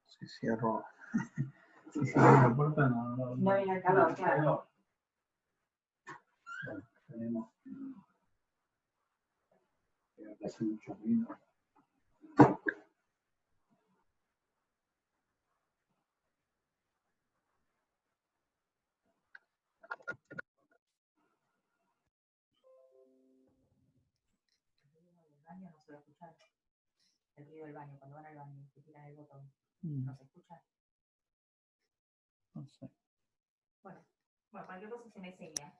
Si cierro, si cierro la puerta no viene el calor, claro. Bueno, tenemos que hace mucho ruido. No se va a escuchar. El ruido del baño, cuando van al baño y tiran el botón, ¿no se escucha? No sé. Bueno, cualquier cosa se me enseña.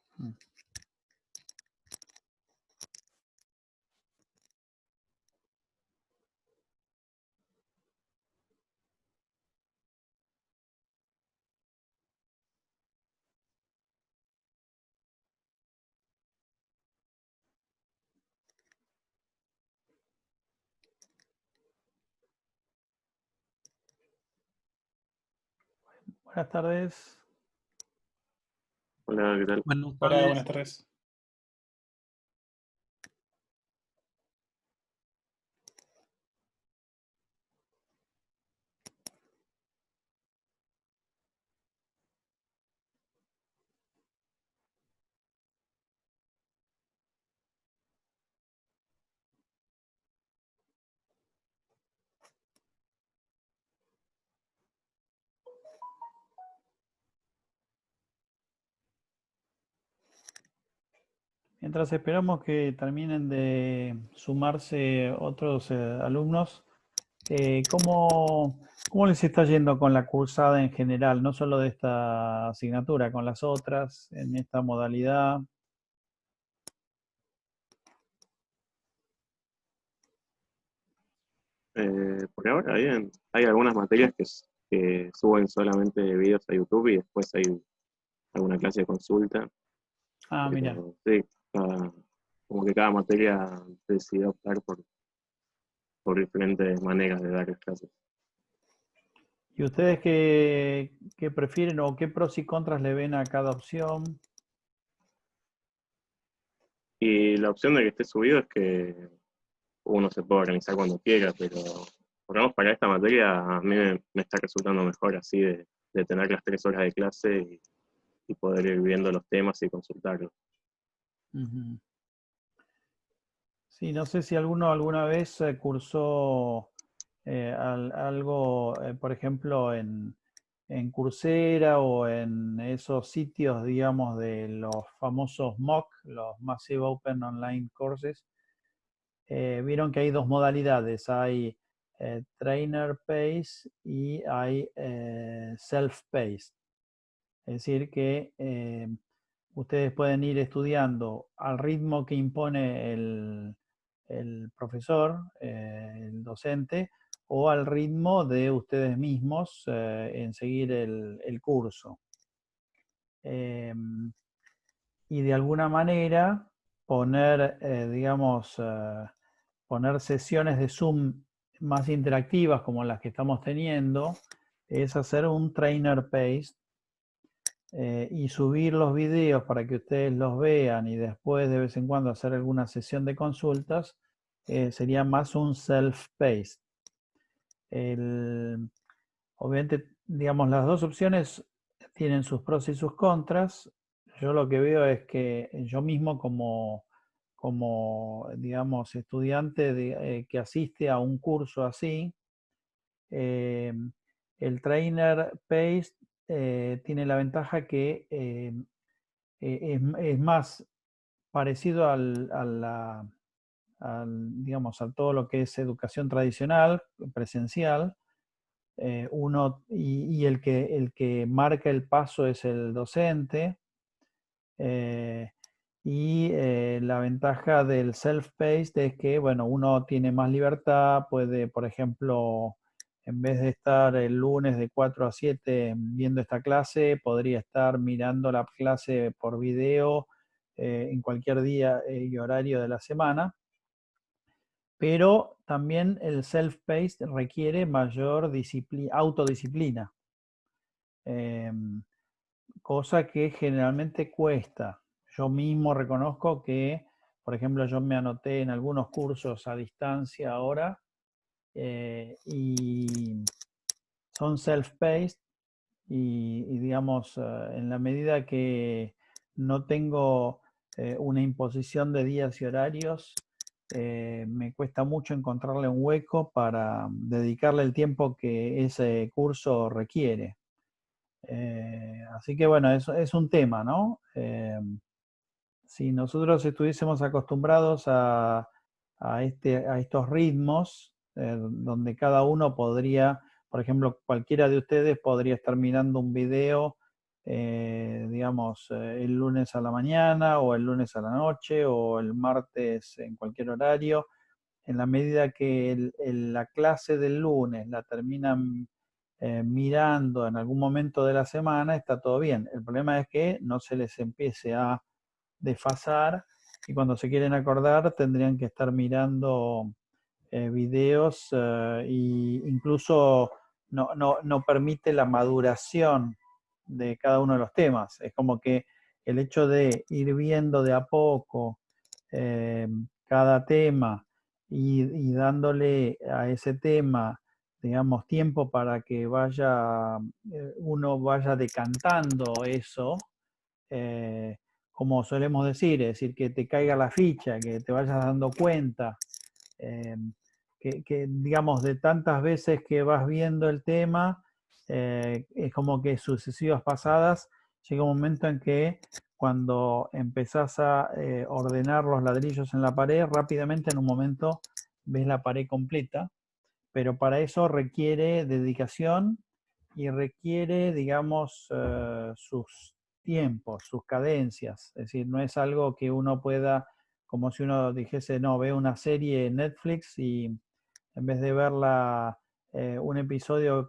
Buenas tardes. Hola, ¿qué tal? Buenas Hola, tardes. buenas tardes. Mientras esperamos que terminen de sumarse otros alumnos, ¿cómo les está yendo con la cursada en general? No solo de esta asignatura, con las otras, en esta modalidad. Por ahora, bien. Hay algunas materias que suben solamente videos a YouTube y después hay alguna clase de consulta. Ah, mira. Pero sí, como que cada materia decidió optar por diferentes maneras de dar las clases. ¿Y ustedes qué prefieren o qué pros y contras le ven a cada opción? Y la opción de que esté subido es que uno se puede organizar cuando quiera, pero por lo menos para esta materia a mí me está resultando mejor así de tener las 3 horas de clase y poder ir viendo los temas y consultarlos. Ujú. Sí, no sé si alguno alguna vez cursó algo, por ejemplo, en Coursera o en esos sitios, digamos, de los famosos MOOC, los Massive Open Online Courses. Vieron que hay dos modalidades, hay Trainer Pace y hay Self-Paced. Es decir, que ustedes pueden ir estudiando al ritmo que impone el profesor, el docente, o al ritmo de ustedes mismos en seguir el curso. Y de alguna manera poner, digamos, poner sesiones de Zoom más interactivas como las que estamos teniendo, es hacer un trainer pace y subir los videos para que ustedes los vean y después de vez en cuando hacer alguna sesión de consultas, sería más un self-paced. Obviamente, digamos, las dos opciones tienen sus pros y sus contras. Yo lo que veo es que yo mismo como digamos, estudiante que asiste a un curso así, el trainer pace tiene la ventaja que es más parecido digamos, a todo lo que es educación tradicional, presencial. Y el que marca el paso es el docente. La ventaja del self-paced es que, bueno, uno tiene más libertad, puede, por ejemplo, en vez de estar el lunes de 4 a 7 viendo esta clase, podría estar mirando la clase por video en cualquier día y horario de la semana. Pero también el self-paced requiere mayor autodisciplina, cosa que generalmente cuesta. Yo mismo reconozco que por ejemplo, yo me anoté en algunos cursos a distancia ahora y son self-paced y digamos, en la medida que no tengo una imposición de días y horarios, me cuesta mucho encontrarle un hueco para dedicarle el tiempo que ese curso requiere. Así que bueno, es un tema, ¿no? Si nosotros estuviésemos acostumbrados a estos ritmos, donde cada uno podría, por ejemplo, cualquiera de ustedes podría estar mirando un video, digamos, el lunes a la mañana o el lunes a la noche o el martes en cualquier horario, en la medida que la clase del lunes la terminan mirando en algún momento de la semana, está todo bien. El problema es que no se les empiece a desfasar y cuando se quieren acordar tendrían que estar mirando videos e incluso no permite la maduración de cada uno de los temas. Es como que el hecho de ir viendo de a poco cada tema y dándole a ese tema, digamos, tiempo para que uno vaya decantando eso, como solemos decir, es decir, que te caiga la ficha, que te vayas dando cuenta, eh, digamos, de tantas veces que vas viendo el tema, es como que sucesivas pasadas, llega un momento en que cuando empezás a ordenar los ladrillos en la pared, rápidamente en un momento ves la pared completa, pero para eso requiere dedicación y requiere, digamos, sus tiempos, sus cadencias. Es decir, no es algo que uno pueda, como si uno dijese, no, veo una serie en Netflix y en vez de verla un episodio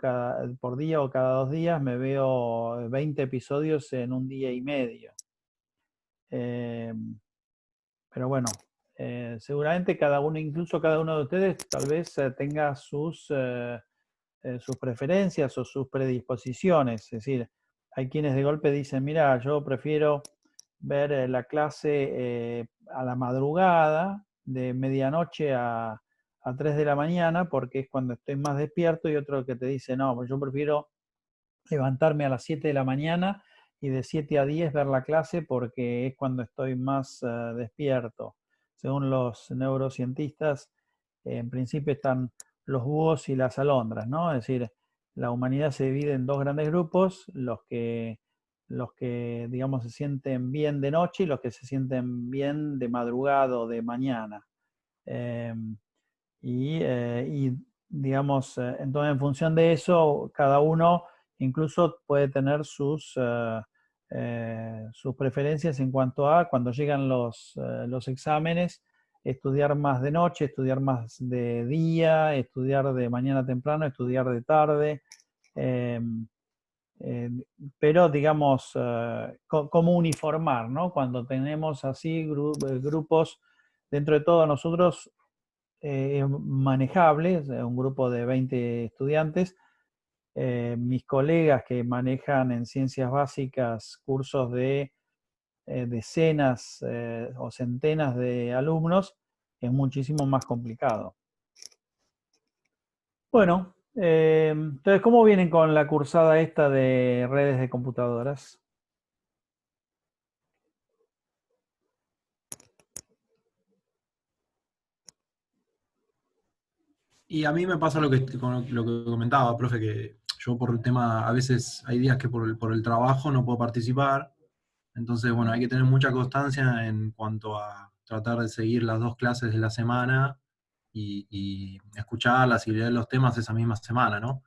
por día o cada 2 días, me veo 20 episodios en un día y medio. Pero bueno, seguramente cada uno, incluso cada uno de ustedes, tal vez tenga sus preferencias o sus predisposiciones. Es decir, hay quienes de golpe dicen, mira, yo prefiero ver la clase a la madrugada, de medianoche a 3 de la mañana, porque es cuando estoy más despierto, y otro que te dice, no, pues yo prefiero levantarme a las 7 de la mañana y de 7 a 10 ver la clase porque es cuando estoy más despierto. Según los neurocientistas, en principio están los búhos y las alondras, ¿no? Es decir, la humanidad se divide en dos grandes grupos, los que digamos se sienten bien de noche y los que se sienten bien de madrugada o de mañana. Y digamos, entonces en función de eso, cada uno incluso puede tener sus preferencias en cuanto a cuando llegan los exámenes, estudiar más de noche, estudiar más de día, estudiar de mañana temprano, estudiar de tarde. Eh, eh, pero digamos, cómo uniformar, ¿no? Cuando tenemos así grupos, dentro de todo nosotros manejables, un grupo de 20 estudiantes. Mis colegas que manejan en ciencias básicas cursos de decenas o centenas de alumnos, es muchísimo más complicado. Bueno, entonces, ¿cómo vienen con la cursada esta de redes de computadoras? Y a mí me pasa con lo que comentaba, profe, que yo por el tema, a veces hay días que por el trabajo no puedo participar, entonces, bueno, hay que tener mucha constancia en cuanto a tratar de seguir las 2 clases de la semana y escucharlas y leer los temas esa misma semana, ¿no?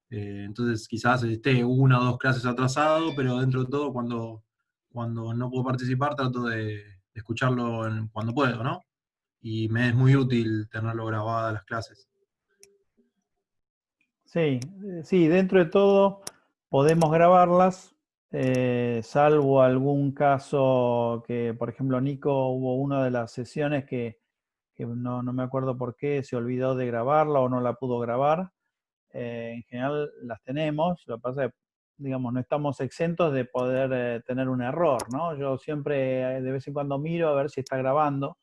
Entonces, quizás esté 1 o 2 clases atrasado, pero dentro de todo, cuando no puedo participar, trato de escucharlo cuando puedo, ¿no? Y me es muy útil tenerlo grabado las clases. Sí, sí, dentro de todo podemos grabarlas, salvo algún caso que, por ejemplo, Nico hubo una de las sesiones que no me acuerdo por qué, se olvidó de grabarla o no la pudo grabar. En general las tenemos, lo que pasa es que, digamos, no estamos exentos de poder tener un error, ¿no? Yo siempre de vez en cuando miro a ver si está grabando,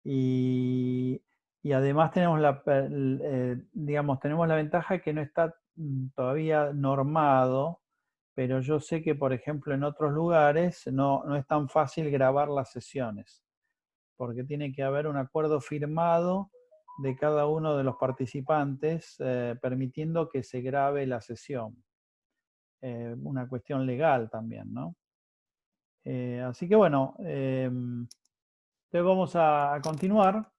Y además tenemos tenemos la ventaja que no está todavía normado, pero yo sé que, por ejemplo, en otros lugares no es tan fácil grabar las sesiones, porque tiene que haber un acuerdo firmado de cada uno de los participantes permitiendo que se grabe la sesión. Una cuestión legal también, ¿no? Así que bueno, entonces vamos a continuar.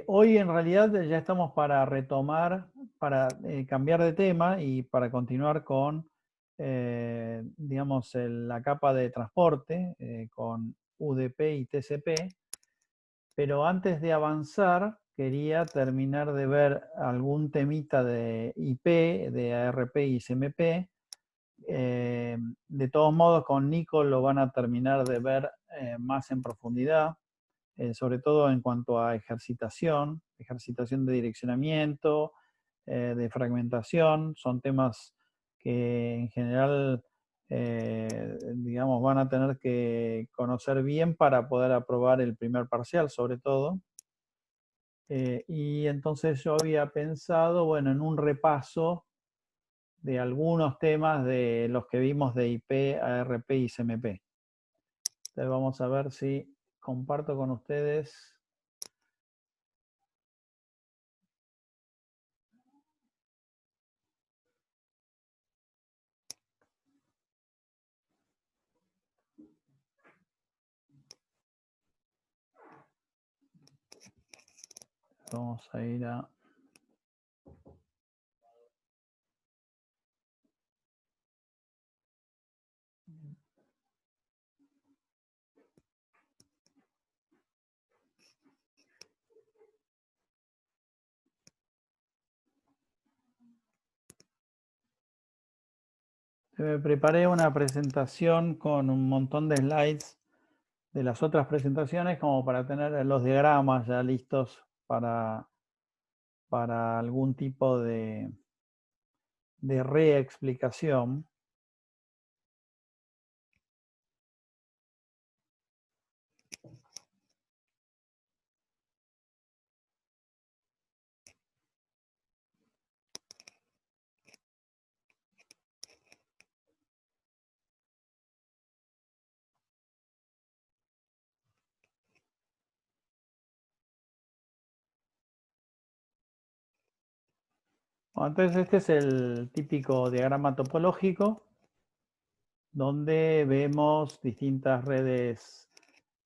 Hoy en realidad ya estamos para retomar, para cambiar de tema y para continuar con, digamos, la capa de transporte con UDP y TCP. Pero antes de avanzar, quería terminar de ver algún temita de IP, de ARP y CMP. De todos modos, con Nico lo van a terminar de ver más en profundidad. Sobre todo en cuanto a ejercitación de direccionamiento, de fragmentación. Son temas que en general, digamos, van a tener que conocer bien para poder aprobar el primer parcial, sobre todo. Y entonces yo había pensado, bueno, en un repaso de algunos temas de los que vimos de IP, ARP y CMP. Entonces vamos a ver si comparto con ustedes. Vamos a ir a... Me preparé una presentación con un montón de slides de las otras presentaciones como para tener los diagramas ya listos para algún tipo de reexplicación. Bueno, entonces este es el típico diagrama topológico donde vemos distintas redes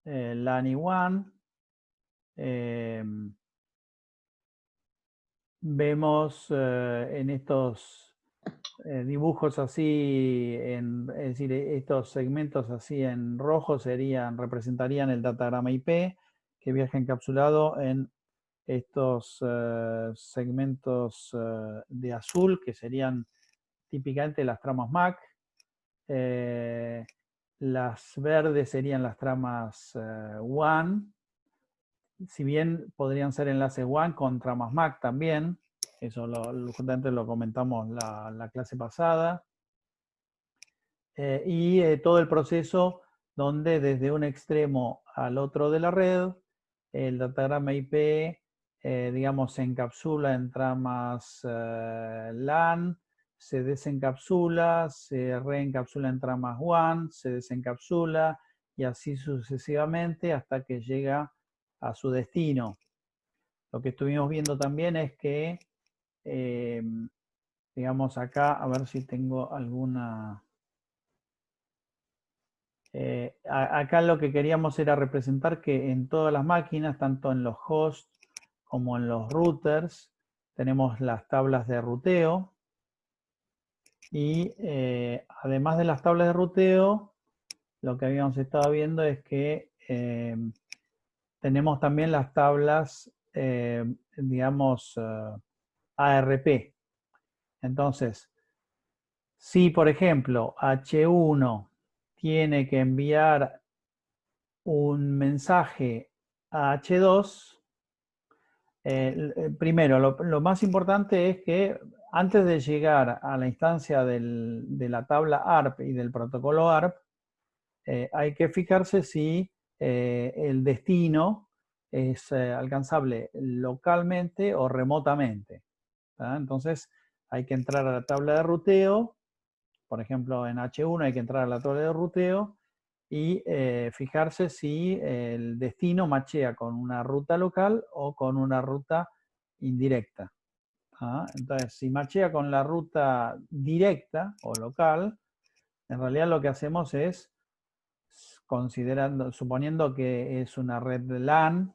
LAN y WAN. Vemos en estos dibujos así, es decir, estos segmentos así en rojo representarían el datagrama IP que viaja encapsulado en estos segmentos de azul, que serían típicamente las tramas MAC. Las verdes serían las tramas WAN, si bien podrían ser enlaces WAN con tramas MAC también. Eso justamente lo comentamos la clase pasada. Y todo el proceso donde desde un extremo al otro de la red, el datagrama IP, digamos, se encapsula en tramas LAN, se desencapsula, se reencapsula en tramas WAN, se desencapsula y así sucesivamente hasta que llega a su destino. Lo que estuvimos viendo también es que, digamos acá, a ver si tengo alguna... acá lo que queríamos era representar que en todas las máquinas, tanto en los hosts como en los routers, tenemos las tablas de ruteo. Y además de las tablas de ruteo, lo que habíamos estado viendo es que tenemos también las tablas, digamos, ARP. Entonces, si por ejemplo H1 tiene que enviar un mensaje a H2, primero, lo más importante es que antes de llegar a la instancia de la tabla ARP y del protocolo ARP, hay que fijarse si el destino es alcanzable localmente o remotamente. ¿Tá? Entonces hay que entrar a la tabla de ruteo, por ejemplo en H1 hay que entrar a la tabla de ruteo y fijarse si el destino machea con una ruta local o con una ruta indirecta. ¿Ah? Entonces, si machea con la ruta directa o local, en realidad lo que hacemos es, suponiendo que es una red de LAN,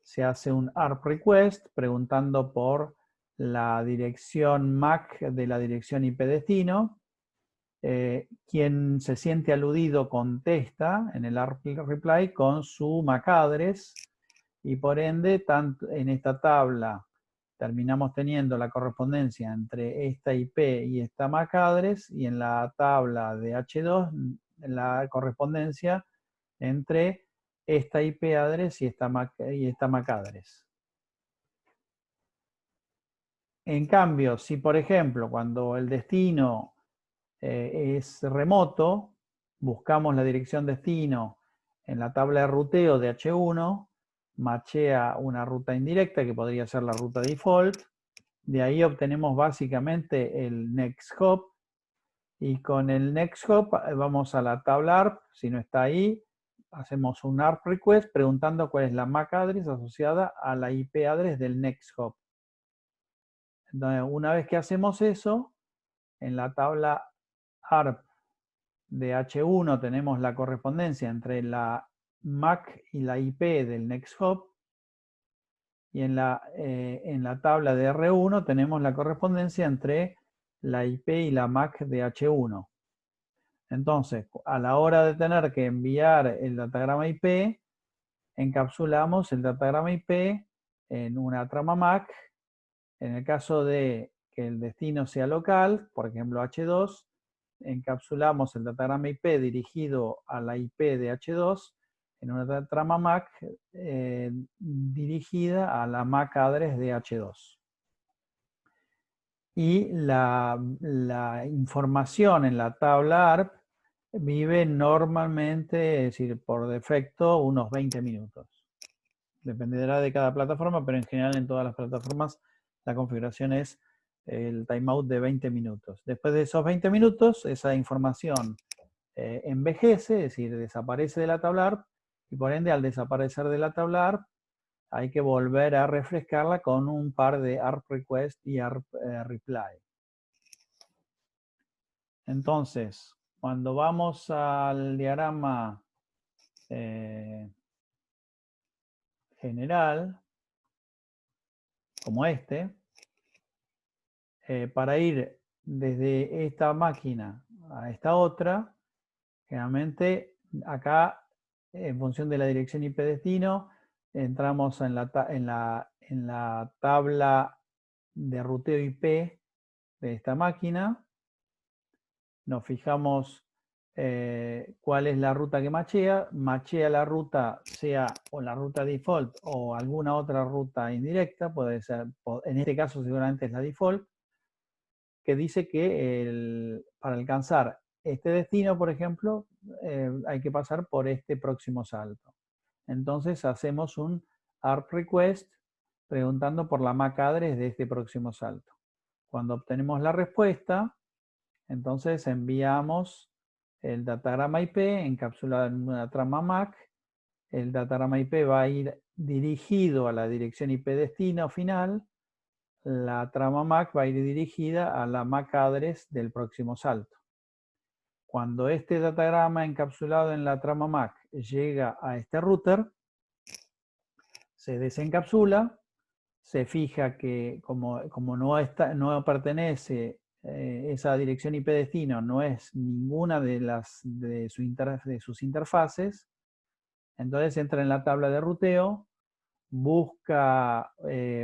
se hace un ARP request preguntando por la dirección MAC de la dirección IP destino. Quien se siente aludido contesta en el ARP reply con su MAC address y por ende, tanto en esta tabla terminamos teniendo la correspondencia entre esta IP y esta MAC address, y en la tabla de H2 la correspondencia entre esta IP address y esta MAC address. En cambio, si por ejemplo, cuando el destino es remoto, buscamos la dirección destino en la tabla de ruteo de H1, machea una ruta indirecta que podría ser la ruta default. De ahí obtenemos básicamente el next hop. Y con el next hop vamos a la tabla ARP. Si no está ahí, hacemos un ARP request preguntando cuál es la MAC address asociada a la IP address del next hop. Entonces, una vez que hacemos eso, en la tabla ARP de H1 tenemos la correspondencia entre la MAC y la IP del next hop. Y en la tabla de R1 tenemos la correspondencia entre la IP y la MAC de H1. Entonces, a la hora de tener que enviar el datagrama IP, encapsulamos el datagrama IP en una trama MAC. En el caso de que el destino sea local, por ejemplo H2, encapsulamos el datagrama IP dirigido a la IP de H2 en una trama MAC dirigida a la MAC address de H2. Y la información en la tabla ARP vive normalmente, es decir, por defecto, unos 20 minutos. Dependerá de cada plataforma, pero en general en todas las plataformas la configuración es el timeout de 20 minutos. Después de esos 20 minutos, esa información envejece, es decir, desaparece de la tabla ARP, y por ende al desaparecer de la tabla ARP hay que volver a refrescarla con un par de ARP request y ARP reply. Entonces, cuando vamos al diagrama general, como este, para ir desde esta máquina a esta otra, generalmente acá, en función de la dirección IP destino, entramos en la tabla de ruteo IP de esta máquina, nos fijamos cuál es la ruta que machea la ruta, sea o la ruta default o alguna otra ruta indirecta, puede ser, en este caso seguramente es la default, que dice que para alcanzar este destino, por ejemplo, hay que pasar por este próximo salto. Entonces hacemos un ARP request preguntando por la MAC address de este próximo salto. Cuando obtenemos la respuesta, entonces enviamos el datagrama IP encapsulado en una trama MAC. El datagrama IP va a ir dirigido a la dirección IP destino final. La trama MAC va a ir dirigida a la MAC address del próximo salto. Cuando este datagrama encapsulado en la trama MAC llega a este router, se desencapsula, se fija que como no pertenece esa dirección IP destino, no es ninguna de sus interfaces, entonces entra en la tabla de ruteo, busca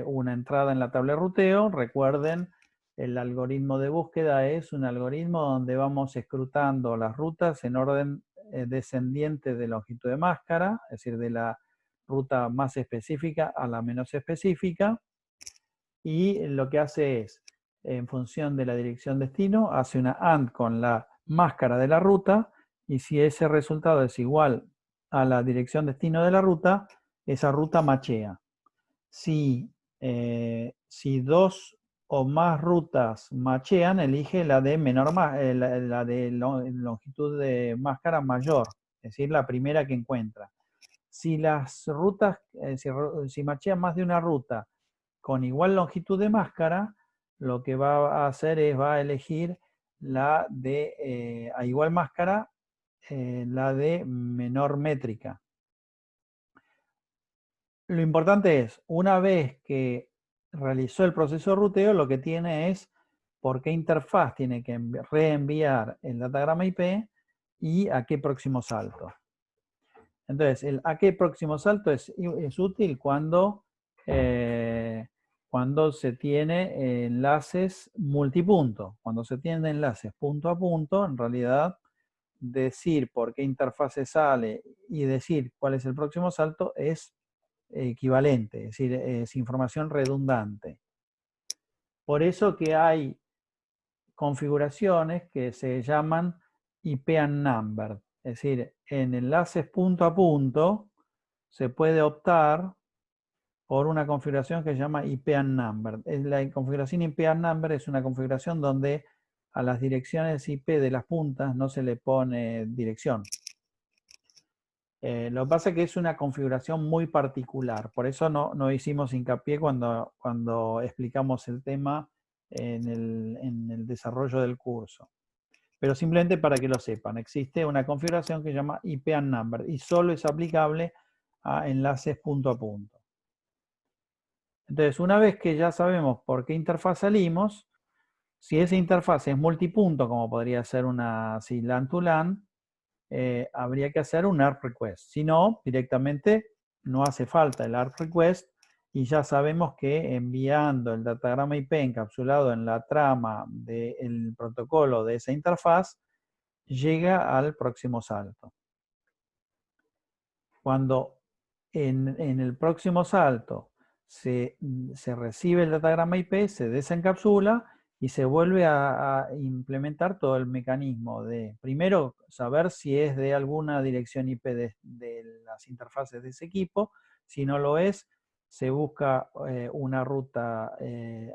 una entrada en la tabla de ruteo. Recuerden, el algoritmo de búsqueda es un algoritmo donde vamos escrutando las rutas en orden descendiente de longitud de máscara, es decir, de la ruta más específica a la menos específica, y lo que hace es, en función de la dirección destino, hace una AND con la máscara de la ruta y si ese resultado es igual a la dirección destino de la ruta, esa ruta machea. Si dos o más rutas machean, elige la de la de longitud de máscara mayor, es decir, la primera que encuentra. Si las rutas, si machean más de una ruta con igual longitud de máscara, lo que va a hacer es, va a elegir la de, a igual máscara, la de menor métrica. Lo importante es, una vez que realizó el proceso de ruteo, lo que tiene es por qué interfaz tiene que reenviar el datagrama IP y a qué próximo salto. Entonces, el a qué próximo salto es útil cuando se tiene enlaces multipunto. Cuando se tienen enlaces punto a punto, en realidad decir por qué interfase sale y decir cuál es el próximo salto es equivalente, es decir, es información redundante. Por eso que hay configuraciones que se llaman IP unnumbered, es decir, en enlaces punto a punto se puede optar por una configuración que se llama IP unnumbered. La configuración IP unnumbered es una configuración donde a las direcciones IP de las puntas no se le pone dirección. Lo que pasa es que es una configuración muy particular, por eso no hicimos hincapié cuando explicamos el tema en el desarrollo del curso. Pero simplemente para que lo sepan, existe una configuración que se llama IP unnumbered y solo es aplicable a enlaces punto a punto. Entonces, una vez que ya sabemos por qué interfaz salimos, si esa interfaz es multipunto, como podría ser una LAN to LAN, habría que hacer un ARP request. Si no, directamente no hace falta el ARP request y ya sabemos que enviando el datagrama IP encapsulado en la trama del protocolo de esa interfaz, llega al próximo salto. Cuando en el próximo salto se recibe el datagrama IP, se desencapsula y se vuelve a implementar todo el mecanismo de, primero, saber si es de alguna dirección IP de las interfaces de ese equipo. Si no lo es, se busca una ruta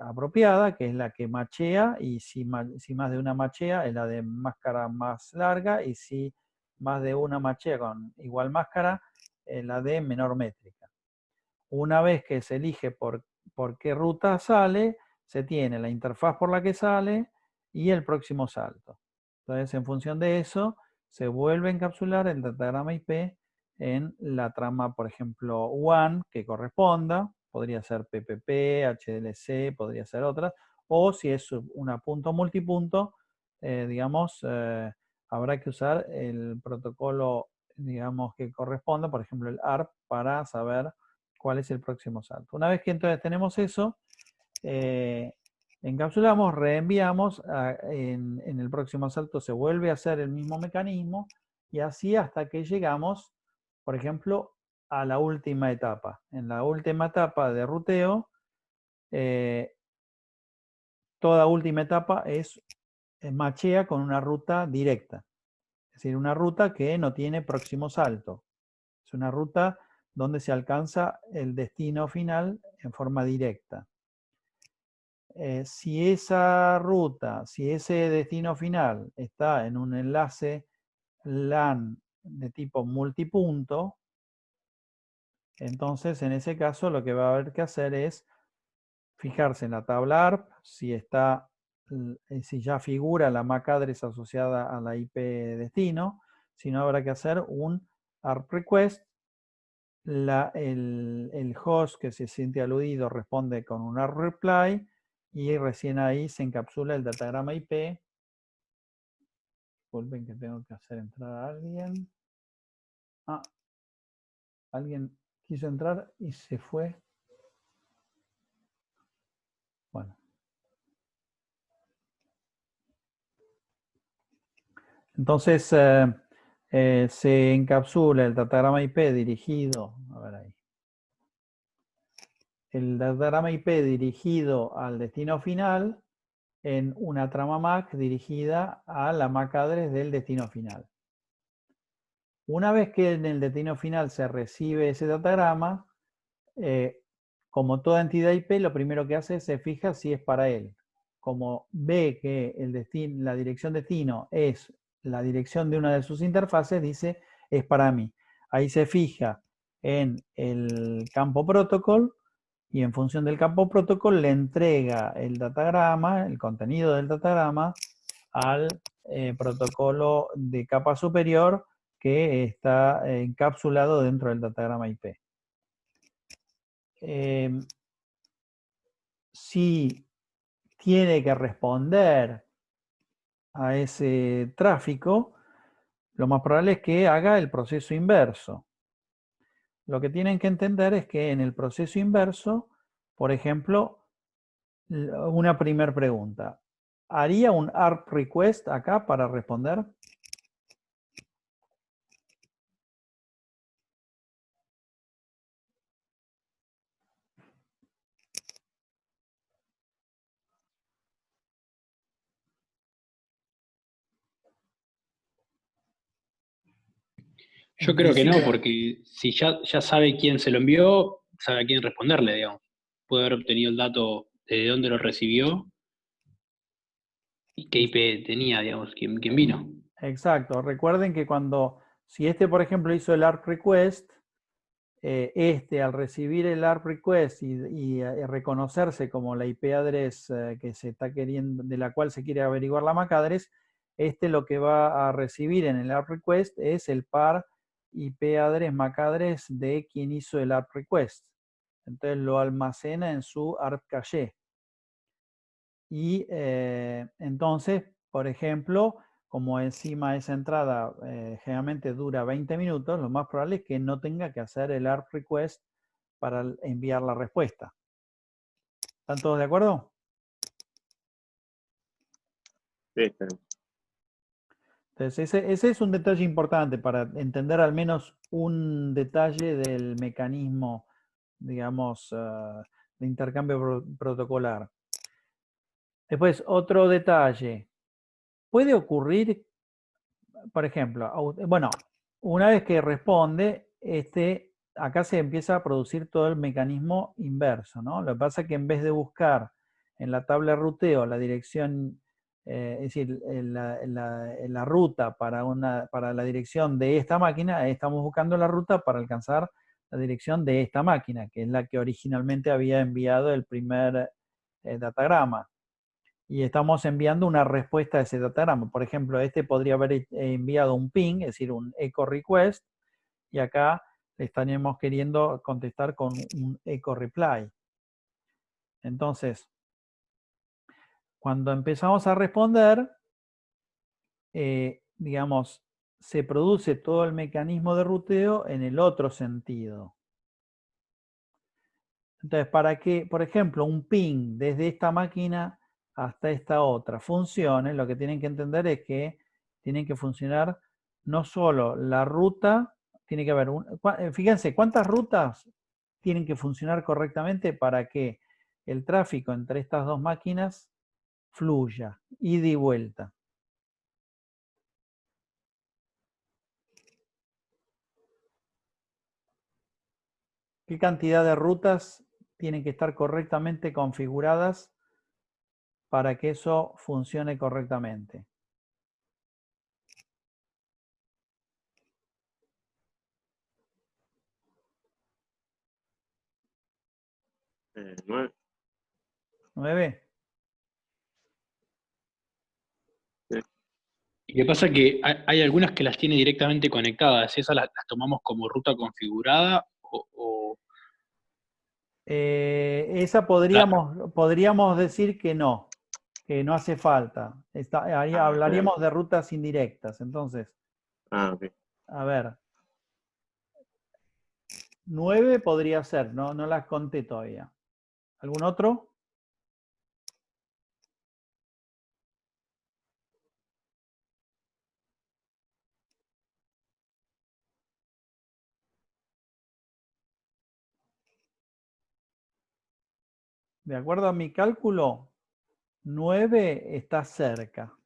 apropiada, que es la que machea, y si más de una machea, es la de máscara más larga, y si más de una machea con igual máscara, la de menor métrica. Una vez que se elige por qué ruta sale, se tiene la interfaz por la que sale y el próximo salto. Entonces, en función de eso, se vuelve a encapsular el datagrama IP en la trama, por ejemplo, WAN, que corresponda. Podría ser PPP, HDLC, podría ser otras. O si es una punto multipunto, digamos, habrá que usar el protocolo, digamos, que corresponda, por ejemplo, el ARP, para saber cuál es el próximo salto. Una vez que entonces tenemos eso, encapsulamos, reenviamos, en el próximo salto se vuelve a hacer el mismo mecanismo y así hasta que llegamos, por ejemplo, a la última etapa. En la última etapa de ruteo, toda última etapa es machea con una ruta directa. Es decir, una ruta que no tiene próximo salto. Es una ruta donde se alcanza el destino final en forma directa. Si esa ruta, si ese destino final está en un enlace LAN de tipo multipunto, entonces en ese caso lo que va a haber que hacer es fijarse en la tabla ARP, si ya figura la MAC address asociada a la IP destino, si no habrá que hacer un ARP request. El host que se siente aludido responde con un ARP reply y recién ahí se encapsula el datagrama IP. Disculpen que tengo que hacer entrar a alguien. Alguien quiso entrar y se fue. Bueno. Entonces se encapsula el datagrama IP dirigido, a ver ahí. El datagrama IP dirigido al destino final en una trama MAC dirigida a la MAC address del destino final. Una vez que en el destino final se recibe ese datagrama, como toda entidad IP, lo primero que hace es se fija si es para él. Como ve que la dirección destino es la dirección de una de sus interfaces, dice es para mí. Ahí se fija en el campo protocol y en función del campo protocol le entrega el datagrama, el contenido del datagrama, al protocolo de capa superior que está encapsulado dentro del datagrama IP. Si tiene que responder a ese tráfico, lo más probable es que haga el proceso inverso. Lo que tienen que entender es que en el proceso inverso, por ejemplo, una primera pregunta. ¿Haría un ARP request acá para responder? Yo creo que no, porque si ya sabe quién se lo envió, sabe a quién responderle, digamos. Puede haber obtenido el dato de dónde lo recibió y qué IP tenía, digamos, quién vino. Exacto. Recuerden que si este, por ejemplo, hizo el ARP request, al recibir el ARP request y reconocerse como la IP address que se está queriendo, de la cual se quiere averiguar la MAC address, lo que va a recibir en el ARP request es el par IP address MAC address de quien hizo el ARP request. Entonces lo almacena en su ARP cache. Y entonces, por ejemplo, como encima esa entrada generalmente dura 20 minutos, lo más probable es que no tenga que hacer el ARP request para enviar la respuesta. ¿Están todos de acuerdo? Sí, está bien. Entonces, ese es un detalle importante para entender al menos un detalle del mecanismo, digamos, de intercambio protocolar. Después, otro detalle. Puede ocurrir, por ejemplo, bueno, una vez que responde, acá se empieza a producir todo el mecanismo inverso, ¿no? Lo que pasa es que en vez de buscar en la tabla de ruteo la dirección, es decir, la ruta para la dirección de esta máquina, estamos buscando la ruta para alcanzar la dirección de esta máquina, que es la que originalmente había enviado el primer datagrama. Y estamos enviando una respuesta a ese datagrama. Por ejemplo, podría haber enviado un ping, es decir, un echo request, y acá le estaríamos queriendo contestar con un echo reply. Entonces, cuando empezamos a responder, digamos, se produce todo el mecanismo de ruteo en el otro sentido. Entonces, para que, por ejemplo, un ping desde esta máquina hasta esta otra funcione, lo que tienen que entender es que tienen que funcionar no solo la ruta, tiene que haber, fíjense, ¿cuántas rutas tienen que funcionar correctamente para que el tráfico entre estas dos máquinas fluya, ida y vuelta? ¿Qué cantidad de rutas tienen que estar correctamente configuradas para que eso funcione correctamente? 9. 9. Sí. Y lo que pasa es que hay algunas que las tiene directamente conectadas. ¿Esas las tomamos como ruta configurada o Esa podríamos decir que no hace falta. Ahí hablaríamos de rutas indirectas. Entonces, Ok. a ver, 9 podría ser, no las conté todavía. ¿Algún otro? De acuerdo a mi cálculo, 9 está cerca.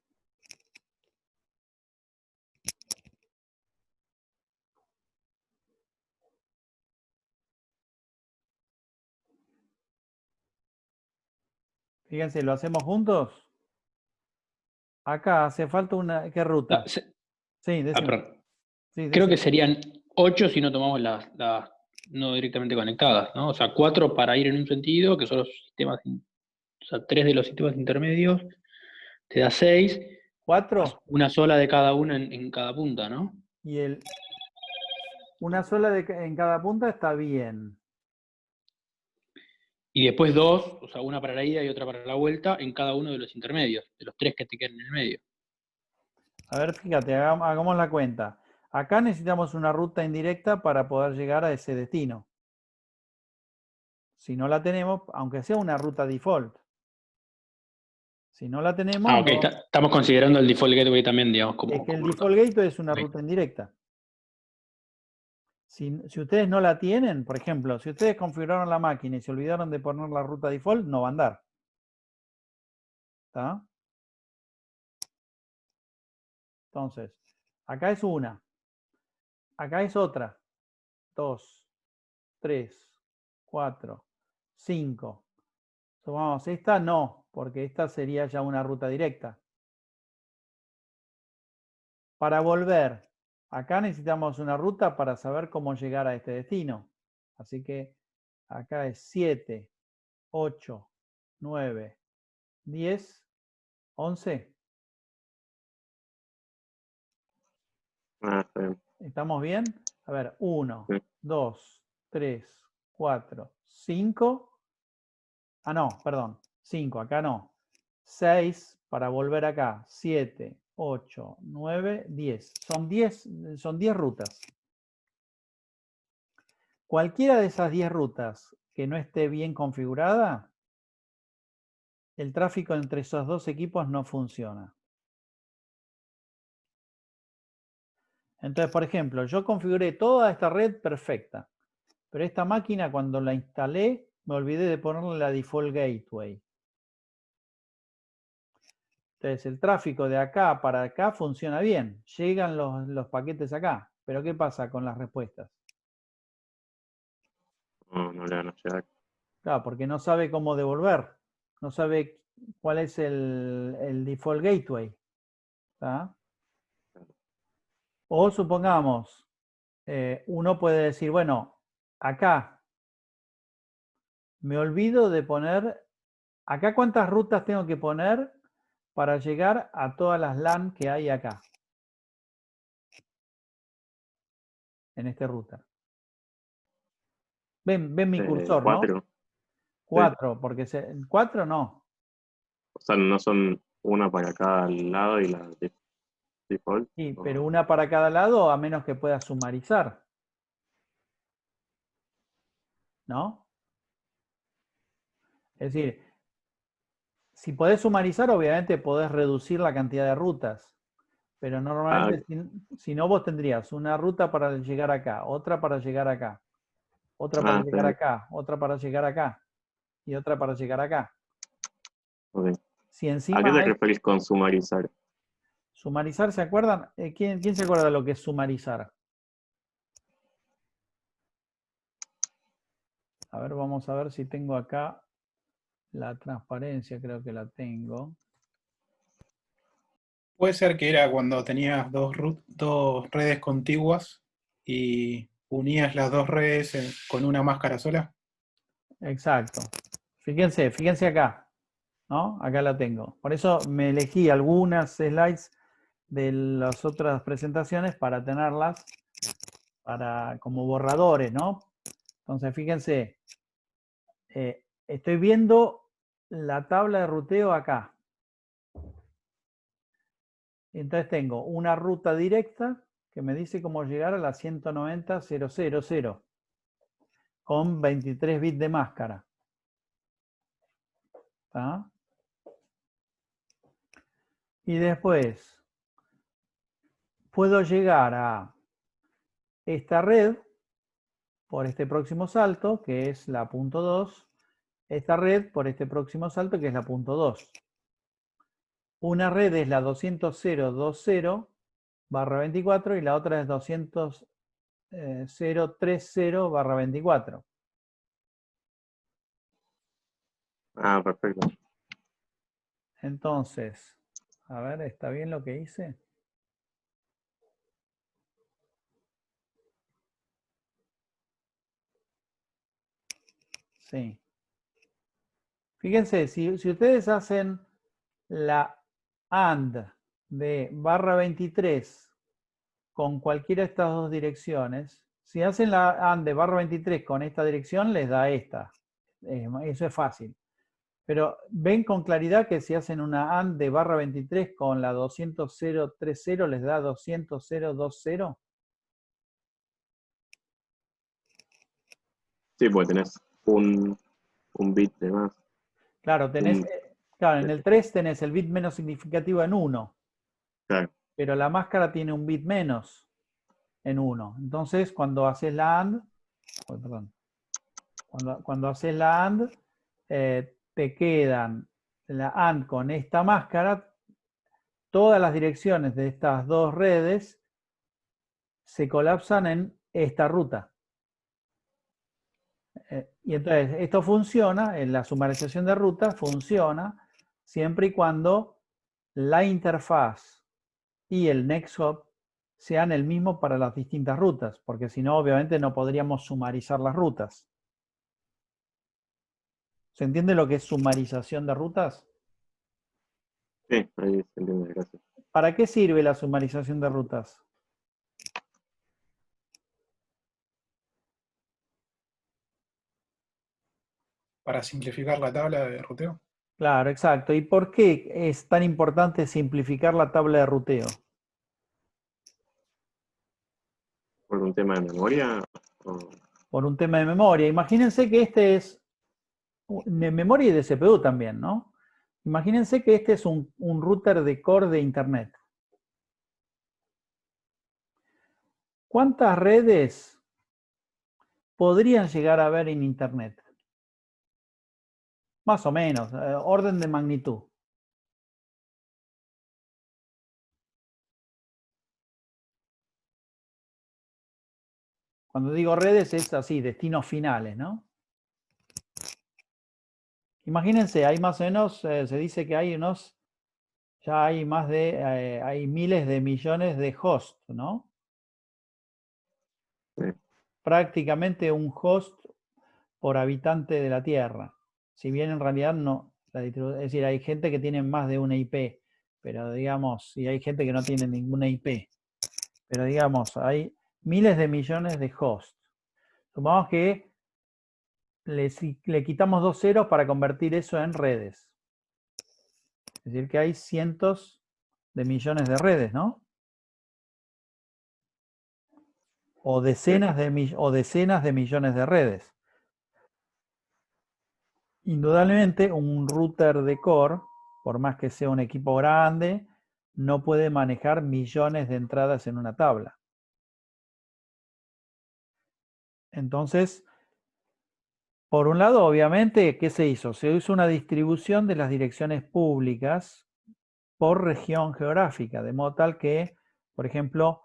Fíjense, ¿lo hacemos juntos? Acá hace falta una... ¿Qué ruta? Sí, decime. Perdón. Sí, Creo que decime. serían 8 si no tomamos las no directamente conectadas, ¿no? O sea, 4 para ir en un sentido, que son los sistemas, o sea, 3 de los sistemas intermedios, te da 6, ¿4? una sola de cada una en cada punta, ¿no? Y una sola en cada punta está bien. Y después 2, o sea, una para la ida y otra para la vuelta, en cada uno de los intermedios, de los 3 que te quedan en el medio. A ver, fíjate, hagamos la cuenta. Acá necesitamos una ruta indirecta para poder llegar a ese destino. Si no la tenemos, aunque sea una ruta default. Si no la tenemos, Ok, no. estamos considerando el default gateway también, digamos, como... Es que el como default gateway es una Ok. ruta indirecta. Si ustedes no la tienen, por ejemplo, si ustedes configuraron la máquina y se olvidaron de poner la ruta default, no va a andar. ¿Está? Entonces, acá es una. Acá es otra. 2, 3, 4, 5. Vamos, esta no, porque esta sería ya una ruta directa. Para volver, acá necesitamos una ruta para saber cómo llegar a este destino. Así que acá es 7, 8, 9, 10, 11. Está bien. ¿Estamos bien? A ver, 1, Sí. 2, 3, 4, 5. Ah, no, perdón. 5, acá no. 6 para volver acá. 7, 8, 9, 10. Son 10 rutas. Cualquiera de esas 10 rutas que no esté bien configurada, el tráfico entre esos dos equipos no funciona. Entonces, por ejemplo, yo configuré toda esta red perfecta, pero esta máquina cuando la instalé me olvidé de ponerle la default gateway. Entonces, el tráfico de acá para acá funciona bien. Llegan los paquetes acá. Pero ¿qué pasa con las respuestas? No le van a llegar. Claro, porque no sabe cómo devolver. No sabe cuál es el default gateway. ¿Tá? O supongamos, uno puede decir, bueno, acá me olvido de poner, acá cuántas rutas tengo que poner para llegar a todas las LAN que hay acá. En esta ruta. Ven mi cursor, 4. ¿no? 4, porque 4 no. O sea, no son una para cada lado y la default. Sí, pero una para cada lado a menos que pueda sumarizar. ¿No? Es decir, si podés sumarizar, obviamente podés reducir la cantidad de rutas. Pero normalmente, si no, vos tendrías una ruta para llegar acá, otra para llegar acá, otra para llegar acá, otra para llegar acá y otra para llegar acá. Okay. Si ¿A encima qué te referís con sumarizar? sumarizar, ¿se acuerdan? ¿Quién se acuerda de lo que es sumarizar? A ver, vamos a ver si tengo acá la transparencia, creo que la tengo. Puede ser que era cuando tenías dos redes contiguas y unías las dos redes con una máscara sola. Exacto. Fíjense acá, ¿no? Acá la tengo. Por eso me elegí algunas slides de las otras presentaciones para tenerlas como borradores, ¿no? Entonces, fíjense, estoy viendo la tabla de ruteo acá. Entonces tengo una ruta directa que me dice cómo llegar a la 190.000 con 23 bits de máscara. ¿Está? Y después puedo llegar a esta red por este próximo salto, que es la punto 2, esta red por este próximo salto, que es la punto 2. Una red es la 200.020/24 y la otra es 200.030/24. Perfecto. Entonces, a ver, ¿está bien lo que hice? Sí. Fíjense, si ustedes hacen la AND de barra 23 con cualquiera de estas dos direcciones, si hacen la AND de barra 23 con esta dirección, les da esta. Eso es fácil. Pero ven con claridad que si hacen una AND de barra 23 con la 200.030, les da 200.020. Sí, porque tenés un bit de más. Claro, tenés, Un- claro, en el 3 tenés el bit menos significativo en 1, claro, pero la máscara tiene un bit menos en 1. Entonces, cuando haces la AND, perdón, cuando haces la AND, te quedan la AND con esta máscara, todas las direcciones de estas dos redes se colapsan en esta ruta. Y entonces, esto funciona, en la sumarización de rutas funciona siempre y cuando la interfaz y el next hop sean el mismo para las distintas rutas, porque si no, obviamente no podríamos sumarizar las rutas. ¿Se entiende lo que es sumarización de rutas? sí, ahí se entiende, gracias. ¿Para qué sirve la sumarización de rutas? Para simplificar la tabla de ruteo. Claro, exacto. ¿Y por qué es tan importante simplificar la tabla de ruteo? ¿Por un tema de memoria? Por un tema de memoria. Imagínense que este es de memoria y de CPU también, ¿no? Imagínense que este es un router de core de Internet. ¿Cuántas redes podrían llegar a haber en Internet? Más o menos, orden de magnitud. Cuando digo redes es así, destinos finales, ¿no? Imagínense, hay más o menos, se dice que hay unos, ya hay más de, hay miles de millones de hosts, ¿no? Sí. Prácticamente un host por habitante de la Tierra. Si bien en realidad no, es decir, hay gente que tiene más de una IP, pero digamos, y hay gente que no tiene ninguna IP. Pero digamos, hay miles de millones de hosts. Supongamos que le quitamos 2 ceros para convertir eso en redes. Es decir, que hay cientos de millones de redes, ¿no? O decenas de millones de redes. Indudablemente, un router de core, por más que sea un equipo grande, no puede manejar millones de entradas en una tabla. Entonces, por un lado, obviamente, ¿qué se hizo? Se hizo una distribución de las direcciones públicas por región geográfica, de modo tal que, por ejemplo,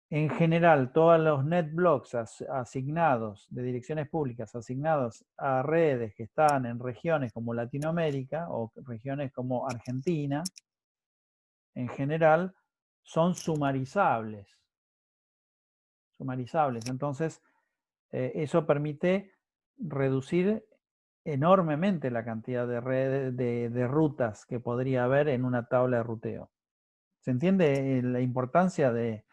en general, todos los netblocks asignados, de direcciones públicas asignados a redes que están en regiones como Latinoamérica o regiones como Argentina, en general, son sumarizables. Entonces, eso permite reducir enormemente la cantidad de redes, de rutas que podría haber en una tabla de ruteo. ¿Se entiende la importancia de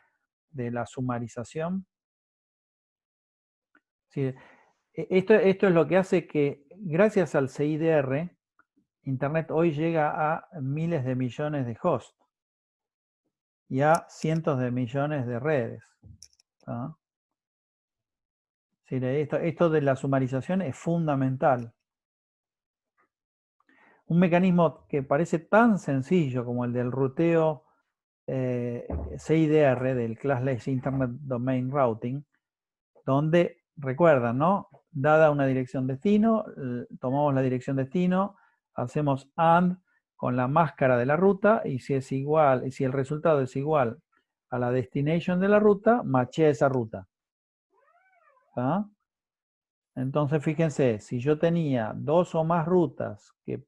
la sumarización? Sí, esto es lo que hace que, gracias al CIDR, Internet hoy llega a miles de millones de hosts y a cientos de millones de redes. ¿Ah? Sí, esto de la sumarización es fundamental. Un mecanismo que parece tan sencillo como el del ruteo CIDR, del Classless Internet Domain Routing, donde, recuerdan, ¿no? Dada una dirección destino, tomamos la dirección destino, hacemos AND con la máscara de la ruta y si es igual, si el resultado es igual a la destination de la ruta, machea esa ruta. ¿Ah? Entonces, fíjense, si yo tenía 2 o más rutas que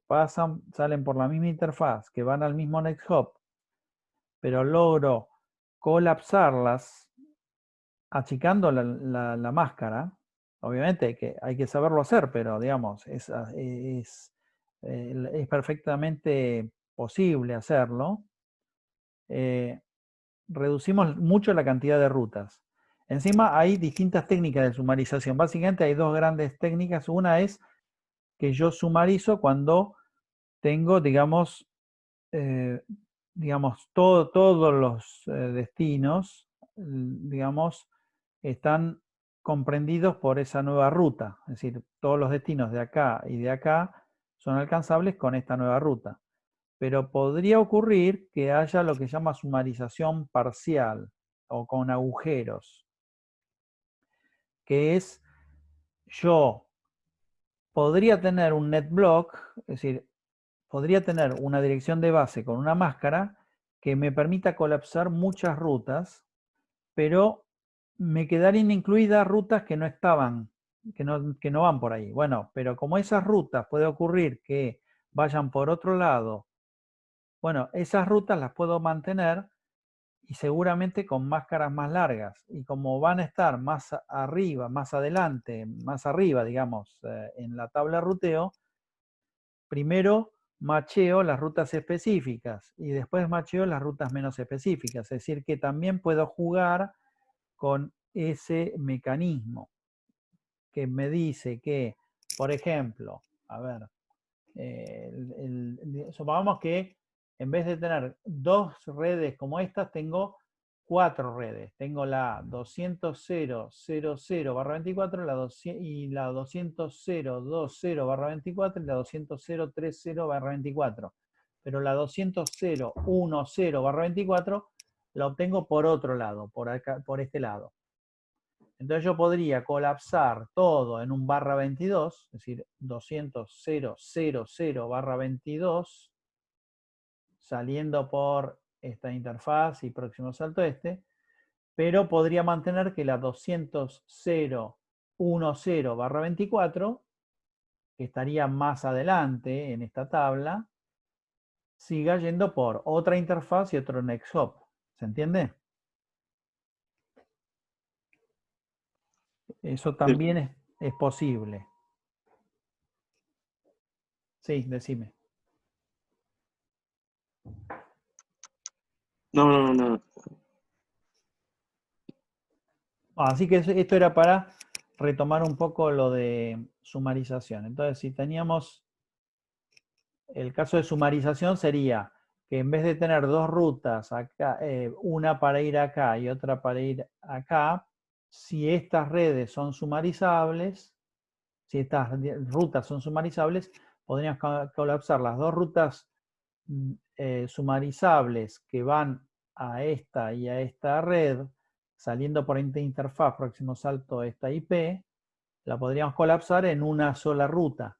salen por la misma interfaz, que van al mismo next hop, pero logro colapsarlas achicando la máscara, obviamente que hay que saberlo hacer, pero digamos, es perfectamente posible hacerlo. Reducimos mucho la cantidad de rutas. Encima hay distintas técnicas de sumarización. Básicamente hay 2 grandes técnicas. Una es que yo sumarizo cuando tengo, digamos, todos los destinos, digamos, están comprendidos por esa nueva ruta. Es decir, todos los destinos de acá y de acá son alcanzables con esta nueva ruta. Pero podría ocurrir que haya lo que se llama sumarización parcial o con agujeros, que es yo podría tener un netblock, es decir, podría tener una dirección de base con una máscara que me permita colapsar muchas rutas, pero me quedarían incluidas rutas que no estaban, que no van por ahí. Bueno, pero como esas rutas puede ocurrir que vayan por otro lado, bueno, esas rutas las puedo mantener y seguramente con máscaras más largas. Y como van a estar más arriba, más adelante, más arriba, digamos, en la tabla de ruteo, primero macheo las rutas específicas y después macheo las rutas menos específicas. Es decir, que también puedo jugar con ese mecanismo que me dice que, por ejemplo, a ver, supongamos que en vez de tener 2 redes como estas, tengo 4 redes. Tengo la 200.0.0.0/24 y la 200.0.20/24 y la 200.0.30/24. Pero la 200.0.10/24 la obtengo por otro lado, por acá, por este lado. Entonces yo podría colapsar todo en un /22, es decir, 200.0.0.0/22, saliendo por esta interfaz y próximo salto pero podría mantener que la 200.0.10/24, que estaría más adelante en esta tabla, siga yendo por otra interfaz y otro next hop. ¿Se entiende? Eso también es posible. Sí, decime. No. Así que esto era para retomar un poco lo de sumarización. Entonces, si teníamos el caso de sumarización sería que en vez de tener 2 rutas acá, una para ir acá y otra para ir acá, si estas redes son sumarizables, si estas rutas son sumarizables, podríamos colapsar las 2 rutas sumarizables que van a esta y a esta red, saliendo por esta interfaz, próximo salto a esta IP, la podríamos colapsar en una sola ruta.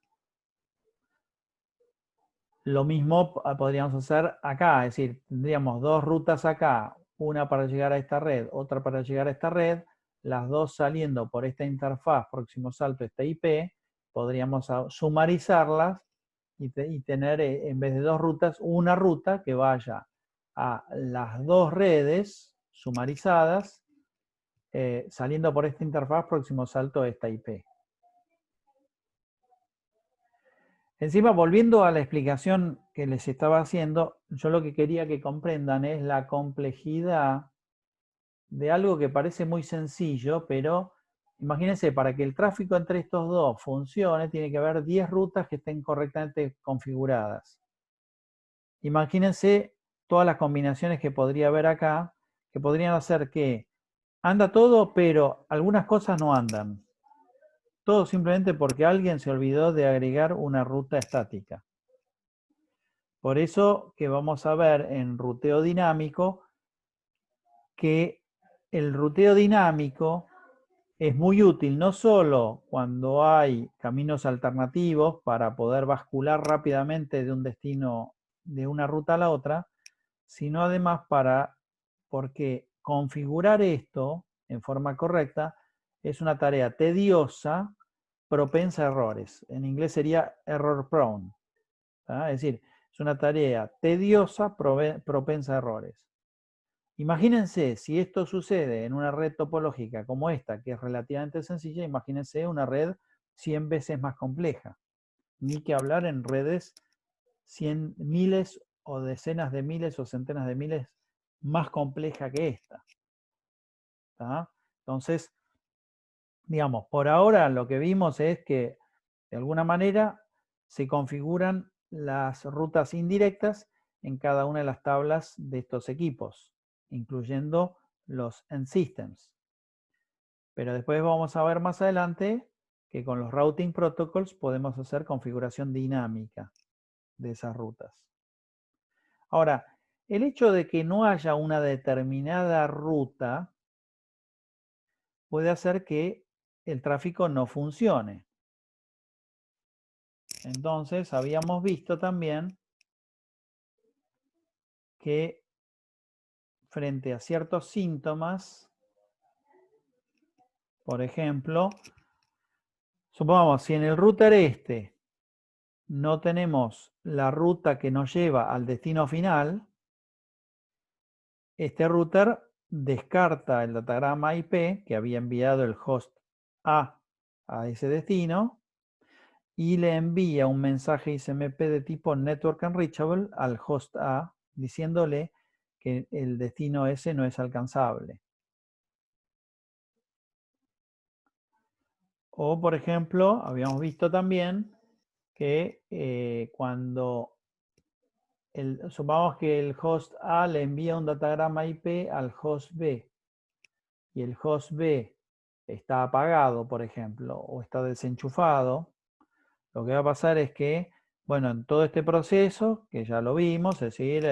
Lo mismo podríamos hacer acá, es decir, tendríamos 2 rutas acá, una para llegar a esta red, otra para llegar a esta red, las 2 saliendo por esta interfaz, próximo salto a esta IP, podríamos sumarizarlas y tener, en vez de 2 rutas, una ruta que vaya a las 2 redes sumarizadas, saliendo por esta interfaz, próximo salto a esta IP. Encima, volviendo a la explicación que les estaba haciendo, yo lo que quería que comprendan es la complejidad de algo que parece muy sencillo, pero imagínense, para que el tráfico entre estos dos funcione, tiene que haber 10 rutas que estén correctamente configuradas. Imagínense todas las combinaciones que podría haber acá, que podrían hacer que anda todo, pero algunas cosas no andan. Todo simplemente porque alguien se olvidó de agregar una ruta estática. Por eso que vamos a ver en ruteo dinámico que el ruteo dinámico es muy útil no solo cuando hay caminos alternativos para poder bascular rápidamente de un destino, de una ruta a la otra, sino además porque configurar esto en forma correcta es una tarea tediosa propensa a errores. En inglés sería error prone. ¿Tá? Es decir, es una tarea tediosa, propensa a errores. Imagínense, si esto sucede en una red topológica como esta, que es relativamente sencilla, imagínense una red 100 veces más compleja. Ni que hablar en redes miles o decenas de miles o centenas de miles más compleja que esta. ¿Tá? Entonces, digamos, por ahora lo que vimos es que de alguna manera se configuran las rutas indirectas en cada una de las tablas de estos equipos, incluyendo los end systems. Pero después vamos a ver más adelante que con los routing protocols podemos hacer configuración dinámica de esas rutas. Ahora, el hecho de que no haya una determinada ruta puede hacer que el tráfico no funcione. Entonces, habíamos visto también que frente a ciertos síntomas, por ejemplo, supongamos, si en el router este no tenemos la ruta que nos lleva al destino final, este router descarta el datagrama IP que había enviado el host A ese destino y le envía un mensaje ISMP de tipo Network Unreachable al host A diciéndole que el destino ese no es alcanzable. O, por ejemplo, habíamos visto también que cuando supongamos que el host A le envía un datagrama IP al host B y el host B está apagado, por ejemplo, o está desenchufado, lo que va a pasar es que, bueno, en todo este proceso, que ya lo vimos, es decir,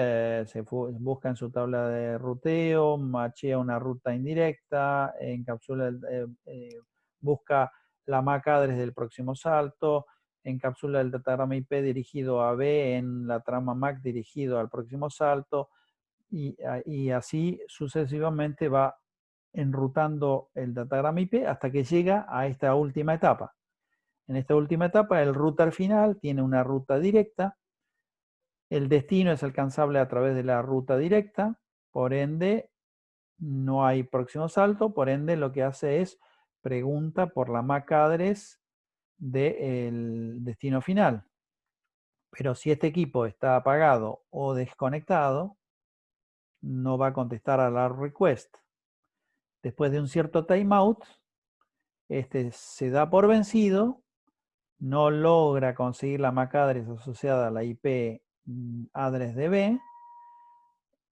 busca en su tabla de ruteo, machea una ruta indirecta, encapsula, busca la MAC address del próximo salto, encapsula el datagrama IP dirigido a B en la trama MAC dirigido al próximo salto, y así sucesivamente va enrutando el datagrama IP hasta que llega a esta última etapa. En esta última etapa, el router final tiene una ruta directa, el destino es alcanzable a través de la ruta directa, por ende no hay próximo salto, por ende lo que hace es pregunta por la MAC address del destino final. Pero si este equipo está apagado o desconectado, no va a contestar a la request. Después de un cierto timeout, este se da por vencido, no logra conseguir la MAC address asociada a la IP address de B,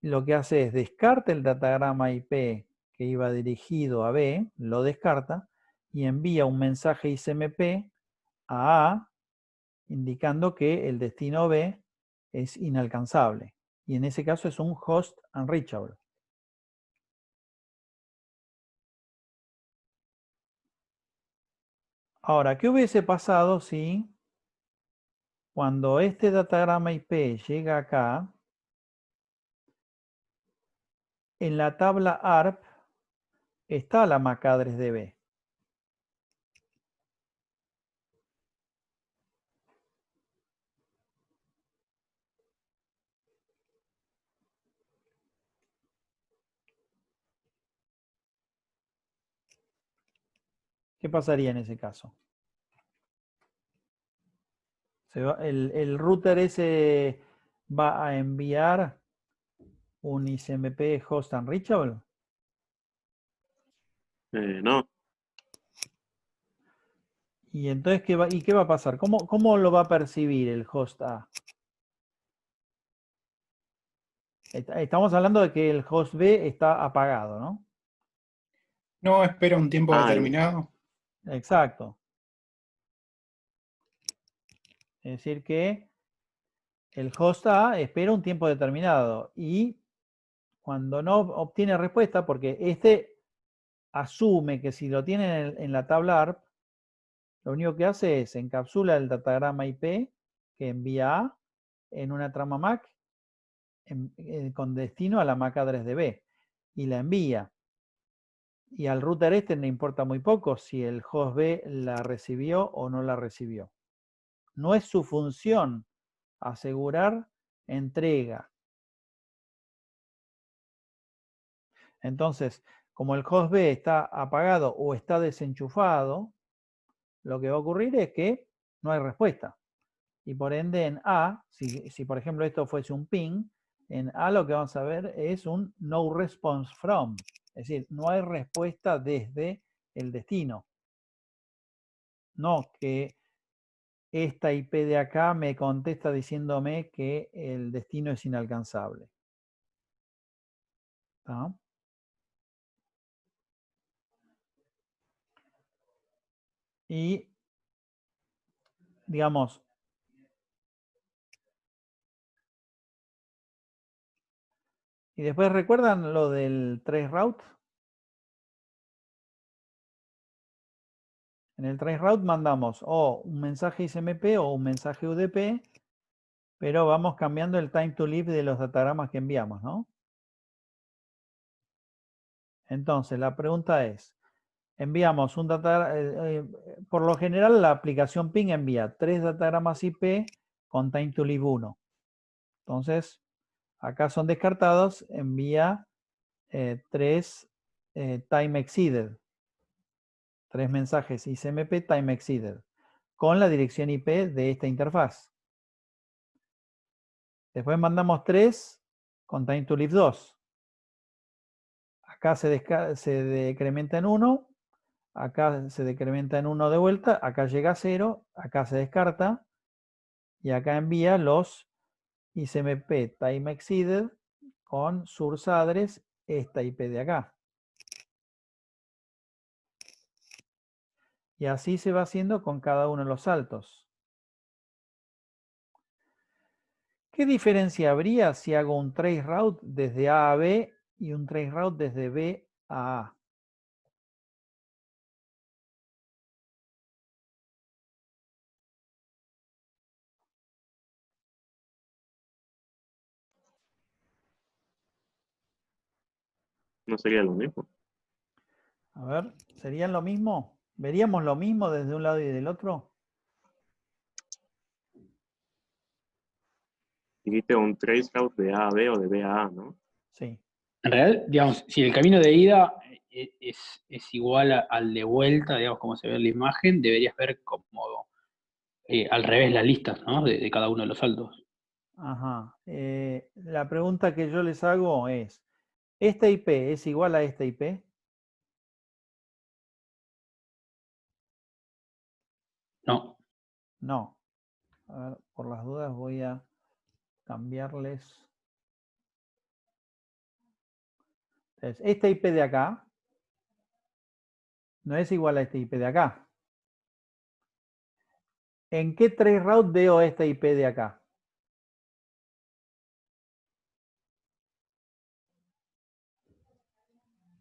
lo que hace es descarta el datagrama IP que iba dirigido a B, lo descarta y envía un mensaje ISMP a A indicando que el destino B es inalcanzable. Y en ese caso es un host unreachable. Ahora, ¿qué hubiese pasado si cuando este datagrama IP llega acá, en la tabla ARP está la MAC address de B? ¿Qué pasaría en ese caso? El router ese va a enviar un ISMP host unreachable. No. Y entonces, ¿qué va a pasar? ¿Cómo lo va a percibir el host A? Estamos hablando de que el host B está apagado, ¿no? No espera un tiempo determinado. Exacto. Es decir que el host A espera un tiempo determinado y cuando no obtiene respuesta, porque este asume que si lo tiene en la tabla ARP, lo único que hace es encapsula el datagrama IP que envía A en una trama MAC con destino a la MAC address de B y la envía. Y al router este le importa muy poco si el host B la recibió o no la recibió. No es su función asegurar entrega. Entonces, como el host B está apagado o está desenchufado, lo que va a ocurrir es que no hay respuesta. Y por ende en A, si por ejemplo esto fuese un ping, en A lo que vamos a ver es un no response from. Es decir, no hay respuesta desde el destino. No que esta IP de acá me contesta diciéndome que el destino es inalcanzable. ¿Tá? Y, digamos, y después recuerdan lo del traceroute. En el traceroute mandamos o un mensaje XMP o un mensaje UDP, pero vamos cambiando el time to live de los datagramas que enviamos, ¿no? Entonces, la pregunta es, enviamos un por lo general la aplicación Ping envía 3 datagramas IP con time to live 1. Entonces, acá son descartados, envía 3 time exceeded. 3 mensajes XMP time exceeded con la dirección IP de esta interfaz. Después mandamos 3 con time to live 2. Acá se decrementa en 1, acá se decrementa en 1 de vuelta, acá llega a 0, acá se descarta y acá envía los XMP time exceeded con source address, esta IP de acá. Y así se va haciendo con cada uno de los saltos. ¿Qué diferencia habría si hago un traceroute desde A a B y un traceroute desde B a A? ¿No sería lo mismo? A ver, ¿serían lo mismo? ¿Veríamos lo mismo desde un lado y del otro? Dijiste un traceroute de A a B o de B a A, ¿no? Sí. En realidad, digamos, si el camino de ida es igual al de vuelta, digamos, como se ve en la imagen, deberías ver como al revés las listas, ¿no? De cada uno de los saltos. Ajá. La pregunta que yo les hago es, ¿esta IP es igual a esta IP? No. No. A ver, por las dudas voy a cambiarles. Entonces, esta IP de acá no es igual a esta IP de acá. ¿En qué traceroute veo esta IP de acá?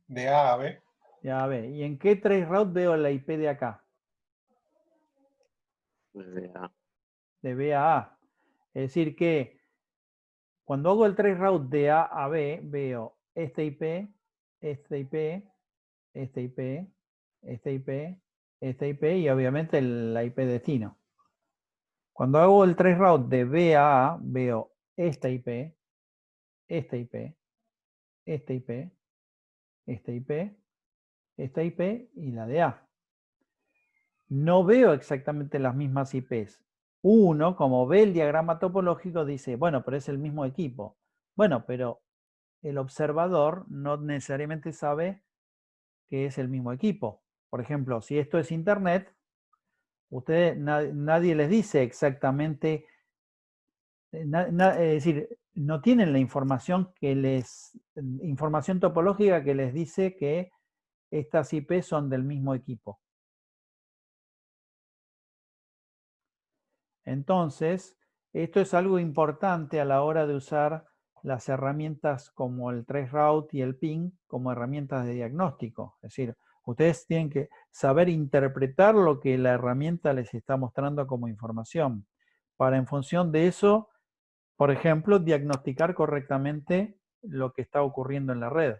De A a B. Ya ve. ¿Y en qué traceroute veo la IP de acá? De B a A. De B a A. Es decir que cuando hago el traceroute de A a B, veo esta IP, esta IP, esta IP, esta IP, esta IP y obviamente la IP destino. Cuando hago el traceroute de B a A, veo esta IP, esta IP, esta IP, esta IP, esta IP y la de A. No veo exactamente las mismas IPs. Uno, como ve el diagrama topológico, dice, bueno, pero es el mismo equipo. Bueno, pero el observador no necesariamente sabe que es el mismo equipo. Por ejemplo, si esto es Internet, nadie les dice exactamente, es decir, no tienen la información información topológica que les dice que estas IP son del mismo equipo. Entonces, esto es algo importante a la hora de usar las herramientas como el traceroute y el ping como herramientas de diagnóstico. Es decir, ustedes tienen que saber interpretar lo que la herramienta les está mostrando como información, para en función de eso, por ejemplo, diagnosticar correctamente lo que está ocurriendo en la red.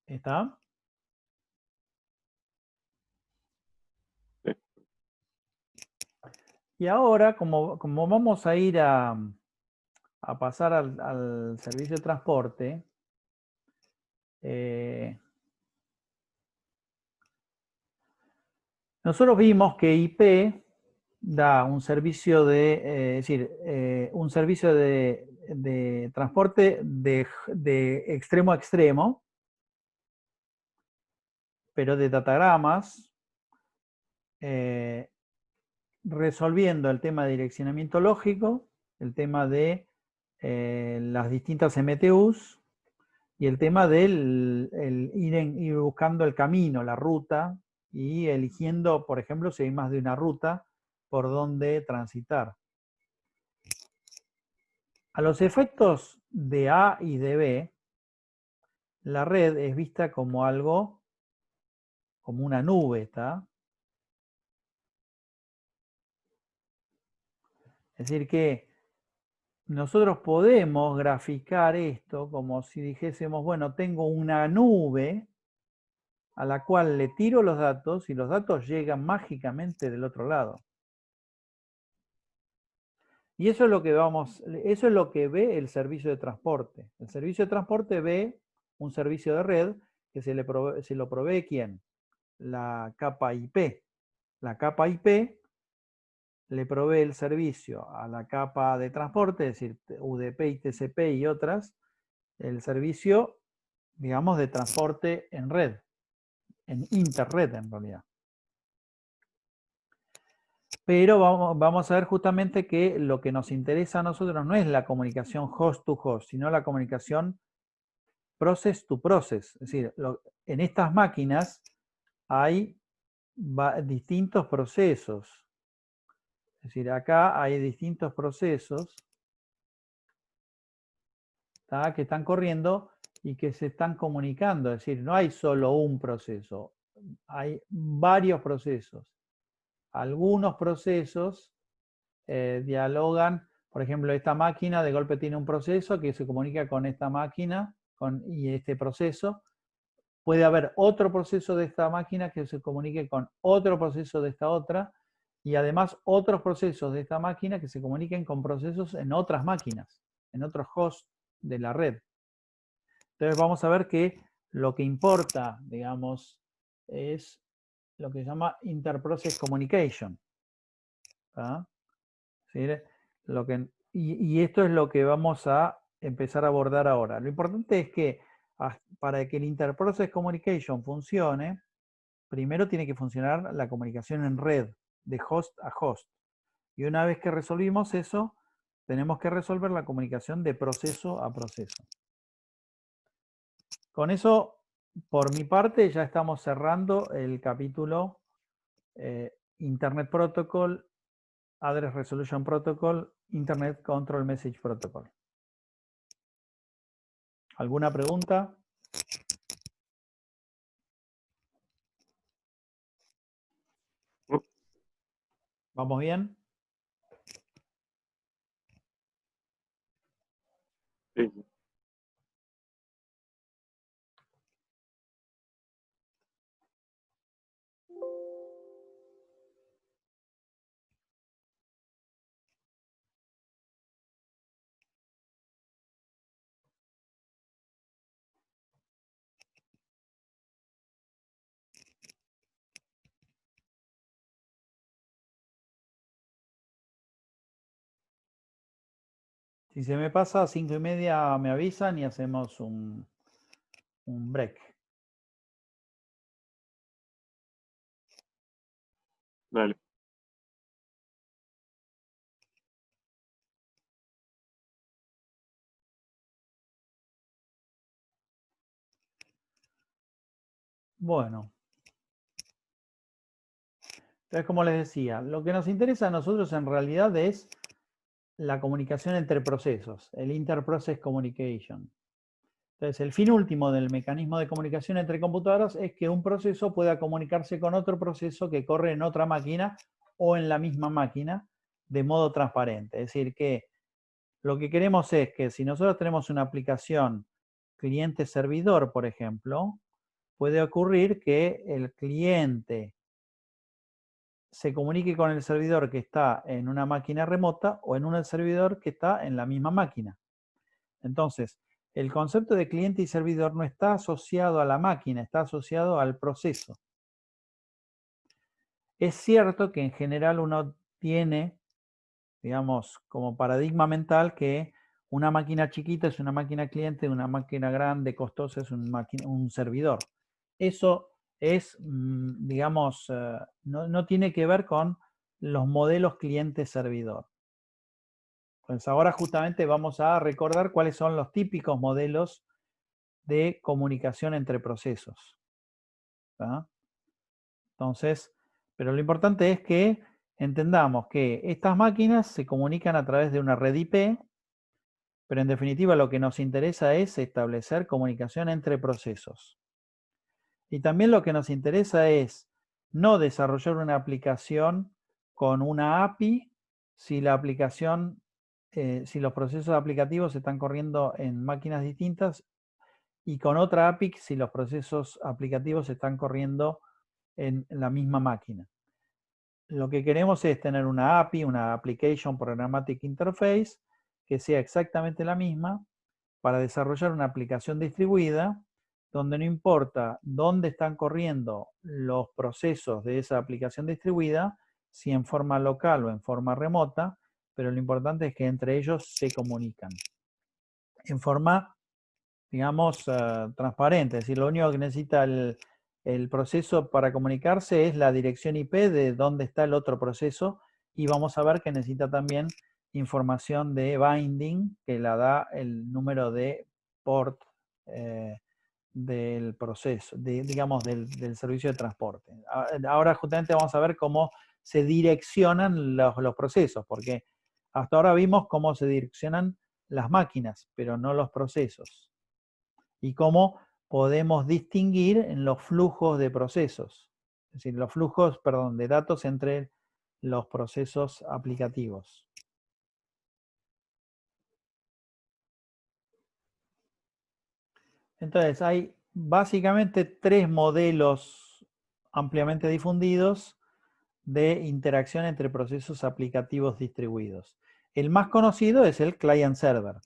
¿Está? Sí. Y ahora, como vamos a ir a pasar al servicio de transporte, nosotros vimos que IP da un servicio un servicio de transporte de extremo a extremo, pero de datagramas, resolviendo el tema de direccionamiento lógico, el tema de las distintas MTUs y el tema del ir buscando el camino, la ruta, y eligiendo, por ejemplo, si hay más de una ruta por donde transitar. A los efectos de A y de B, la red es vista como algo, como una nube, ¿está? Es decir que nosotros podemos graficar esto como si dijésemos, bueno, tengo una nube a la cual le tiro los datos y los datos llegan mágicamente del otro lado. Y eso es lo que eso es lo que ve el servicio de transporte. El servicio de transporte ve un servicio de red que se lo provee ¿quién? La capa IP. La capa IP le provee el servicio a la capa de transporte, es decir, UDP y TCP y otras, el servicio, digamos, de transporte en red, en interred en realidad. Pero vamos a ver justamente que lo que nos interesa a nosotros no es la comunicación host to host, sino la comunicación process to process. Es decir, en estas máquinas hay distintos procesos. Es decir, acá hay distintos procesos que están corriendo y que se están comunicando. Es decir, no hay solo un proceso, hay varios procesos. Algunos procesos dialogan, por ejemplo, esta máquina de golpe tiene un proceso que se comunica con esta máquina y este proceso. Puede haber otro proceso de esta máquina que se comunique con otro proceso de esta otra y además otros procesos de esta máquina que se comuniquen con procesos en otras máquinas, en otros hosts de la red. Entonces vamos a ver que lo que importa, digamos, es lo que se llama Interprocess Communication. ¿Sí? Y esto es lo que vamos a empezar a abordar ahora. Lo importante es que para que el Interprocess Communication funcione, primero tiene que funcionar la comunicación en red, de host a host. Y una vez que resolvimos eso, tenemos que resolver la comunicación de proceso a proceso. Con eso, por mi parte, ya estamos cerrando el capítulo Internet Protocol, Address Resolution Protocol, Internet Control Message Protocol. ¿Alguna pregunta? ¿Vamos bien? Sí. Si se me pasa a 5:30 me avisan y hacemos un break. Dale. Bueno. Entonces, como les decía, lo que nos interesa a nosotros en realidad es la comunicación entre procesos, el Interprocess Communication. Entonces, el fin último del mecanismo de comunicación entre computadoras es que un proceso pueda comunicarse con otro proceso que corre en otra máquina o en la misma máquina de modo transparente. Es decir, que lo que queremos es que si nosotros tenemos una aplicación cliente-servidor, por ejemplo, puede ocurrir que el cliente se comunique con el servidor que está en una máquina remota o en un servidor que está en la misma máquina. Entonces, el concepto de cliente y servidor no está asociado a la máquina, está asociado al proceso. Es cierto que en general uno tiene, digamos, como paradigma mental que una máquina chiquita es una máquina cliente, una máquina grande, costosa es un servidor. Eso es, digamos, no tiene que ver con los modelos cliente-servidor. Pues ahora justamente vamos a recordar cuáles son los típicos modelos de comunicación entre procesos. ¿Tá? Entonces, pero lo importante es que entendamos que estas máquinas se comunican a través de una red IP, pero en definitiva lo que nos interesa es establecer comunicación entre procesos. Y también lo que nos interesa es no desarrollar una aplicación con una API si la aplicación, si los procesos aplicativos están corriendo en máquinas distintas, y con otra API si los procesos aplicativos están corriendo en la misma máquina. Lo que queremos es tener una API, una Application Programmatic Interface, que sea exactamente la misma para desarrollar una aplicación distribuida donde no importa dónde están corriendo los procesos de esa aplicación distribuida, si en forma local o en forma remota, pero lo importante es que entre ellos se comunican en forma, digamos, transparente. Es decir, lo único que necesita el proceso para comunicarse es la dirección IP de dónde está el otro proceso, y vamos a ver que necesita también información de binding, que la da el número de port del proceso, digamos, del servicio de transporte. Ahora justamente vamos a ver cómo se direccionan los procesos, porque hasta ahora vimos cómo se direccionan las máquinas, pero no los procesos. Y cómo podemos distinguir en los flujos de procesos, es decir, los flujos, perdón, de datos entre los procesos aplicativos. Entonces, hay básicamente tres modelos ampliamente difundidos de interacción entre procesos aplicativos distribuidos. El más conocido es el client-server.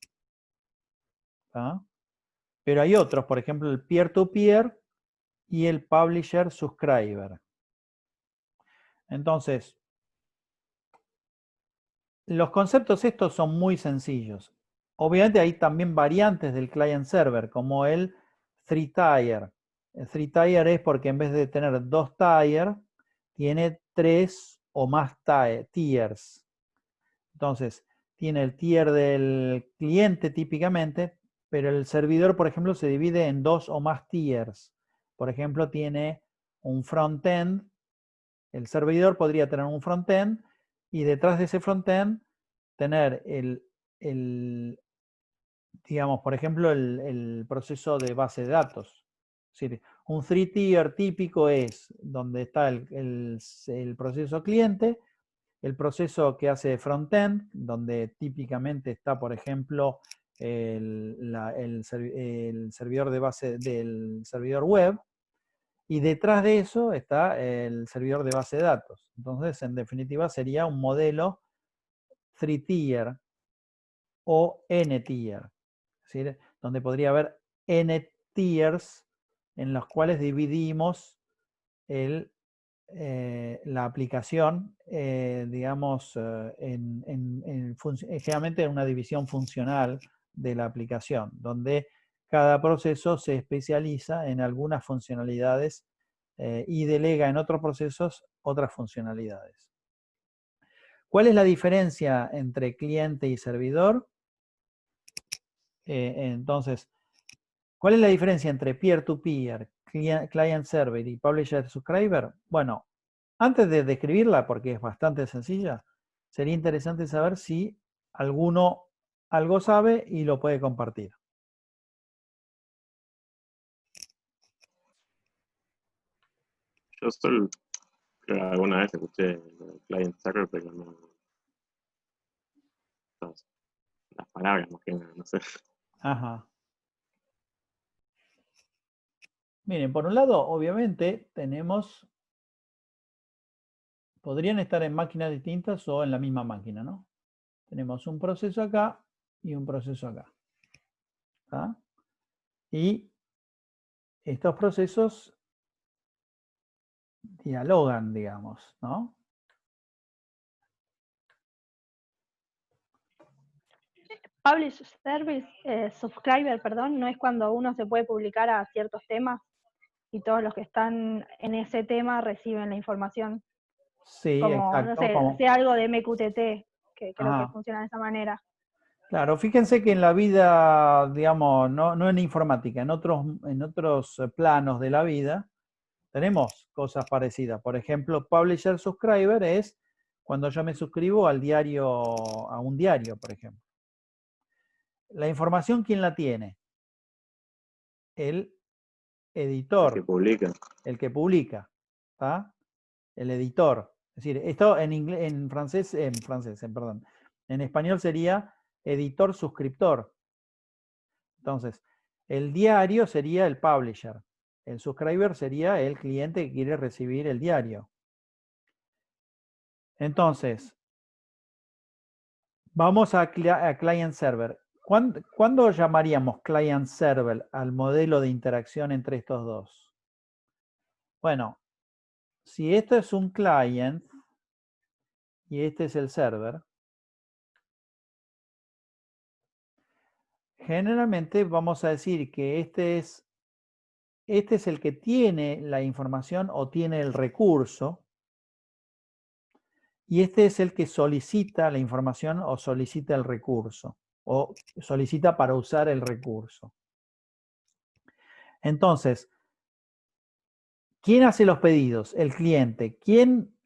¿Ah? Pero hay otros, por ejemplo, el peer-to-peer y el publisher-subscriber. Entonces, los conceptos estos son muy sencillos. Obviamente hay también variantes del client-server, como el 3-tier. El 3-tier es porque en vez de tener 2 tiers, tiene 3 o más tiers. Entonces, tiene el tier del cliente típicamente, pero el servidor, por ejemplo, se divide en 2 o más tiers. Por ejemplo, tiene un frontend. El servidor podría tener un frontend y detrás de ese frontend tener digamos, por ejemplo, el proceso de base de datos. Es decir, un 3-tier típico es donde está el proceso cliente, el proceso que hace frontend, donde típicamente está, por ejemplo, el servidor de base del servidor web, y detrás de eso está el servidor de base de datos. Entonces, en definitiva, sería un modelo 3-tier o N-tier, es decir, donde podría haber N tiers en los cuales dividimos la aplicación, digamos, generalmente en una división funcional de la aplicación, donde cada proceso se especializa en algunas funcionalidades y delega en otros procesos otras funcionalidades. ¿Cuál es la diferencia entre cliente y servidor? Entonces, ¿cuál es la diferencia entre peer-to-peer, client-server y publisher-subscriber? Bueno, antes de describirla, porque es bastante sencilla, sería interesante saber si alguno algo sabe y lo puede compartir. Yo solo creo que alguna vez escuché el client server, pero no las palabras, más que nada, no sé. Ajá. Miren, por un lado, obviamente, podrían estar en máquinas distintas o en la misma máquina, ¿no? Tenemos un proceso acá y un proceso acá. ¿Tá? Y estos procesos dialogan, digamos, ¿no? Publish Service, Subscriber, perdón, no es cuando uno se puede publicar a ciertos temas y todos los que están en ese tema reciben la información. Sí, Como, exacto. no sé, Como, sea algo de MQTT, que creo que ajá. funciona de esa manera. Claro, fíjense que en la vida, digamos, no en informática, en otros planos de la vida, tenemos cosas parecidas. Por ejemplo, Publisher Subscriber es cuando yo me suscribo al diario, a un diario, por ejemplo. La información, ¿quién la tiene? El editor. El que publica. El que publica. ¿Tá? El editor. Es decir, esto en español sería editor suscriptor. Entonces, el diario sería el publisher. El subscriber sería el cliente que quiere recibir el diario. Entonces, vamos a client server. ¿Cuándo llamaríamos client server al modelo de interacción entre estos dos? Bueno, si esto es un client y este es el server, generalmente vamos a decir que este es el que tiene la información o tiene el recurso, y este es el que solicita la información o solicita el recurso, o solicita para usar el recurso. Entonces, ¿quién hace los pedidos? El cliente. ¿Quién,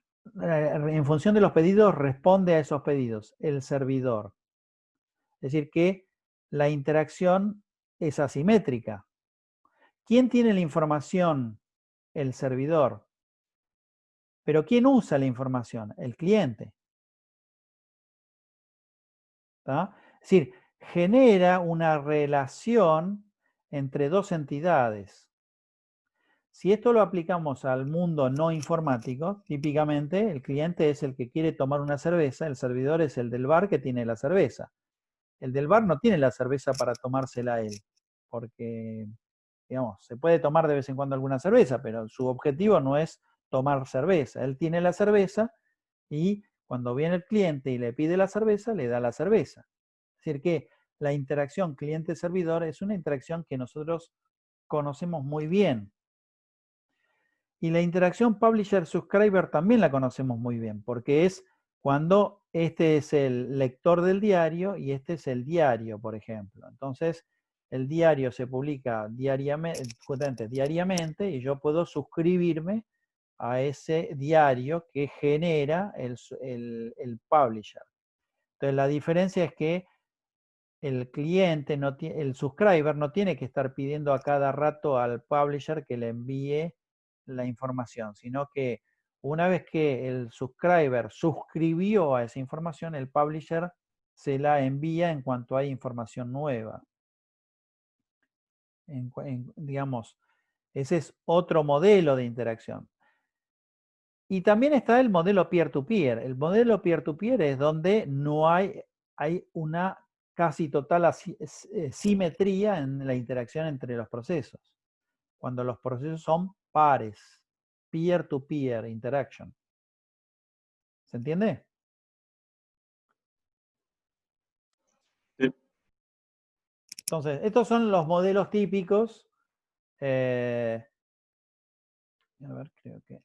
en función de los pedidos, responde a esos pedidos? El servidor. Es decir, que la interacción es asimétrica. ¿Quién tiene la información? El servidor. Pero ¿quién usa la información? El cliente. ¿Tá? Es decir, genera una relación entre dos entidades. Si esto lo aplicamos al mundo no informático, típicamente el cliente es el que quiere tomar una cerveza, el servidor es el del bar que tiene la cerveza. El del bar no tiene la cerveza para tomársela él, porque, digamos, se puede tomar de vez en cuando alguna cerveza, pero su objetivo no es tomar cerveza. Él tiene la cerveza y cuando viene el cliente y le pide la cerveza, le da la cerveza. Es decir, que la interacción cliente-servidor es una interacción que nosotros conocemos muy bien. Y la interacción publisher-subscriber también la conocemos muy bien, porque es cuando este es el lector del diario y este es el diario, por ejemplo. Entonces, el diario se publica diariamente y yo puedo suscribirme a ese diario que genera el publisher. Entonces, la diferencia es que el cliente, el subscriber, no tiene que estar pidiendo a cada rato al publisher que le envíe la información, sino que una vez que el subscriber suscribió a esa información, el publisher se la envía en cuanto hay información nueva. Digamos, ese es otro modelo de interacción. Y también está el modelo peer-to-peer. El modelo peer-to-peer es donde no hay una casi total simetría en la interacción entre los procesos. Cuando los procesos son pares, peer-to-peer interaction. ¿Se entiende? Sí. Entonces, estos son los modelos típicos. A ver, creo que...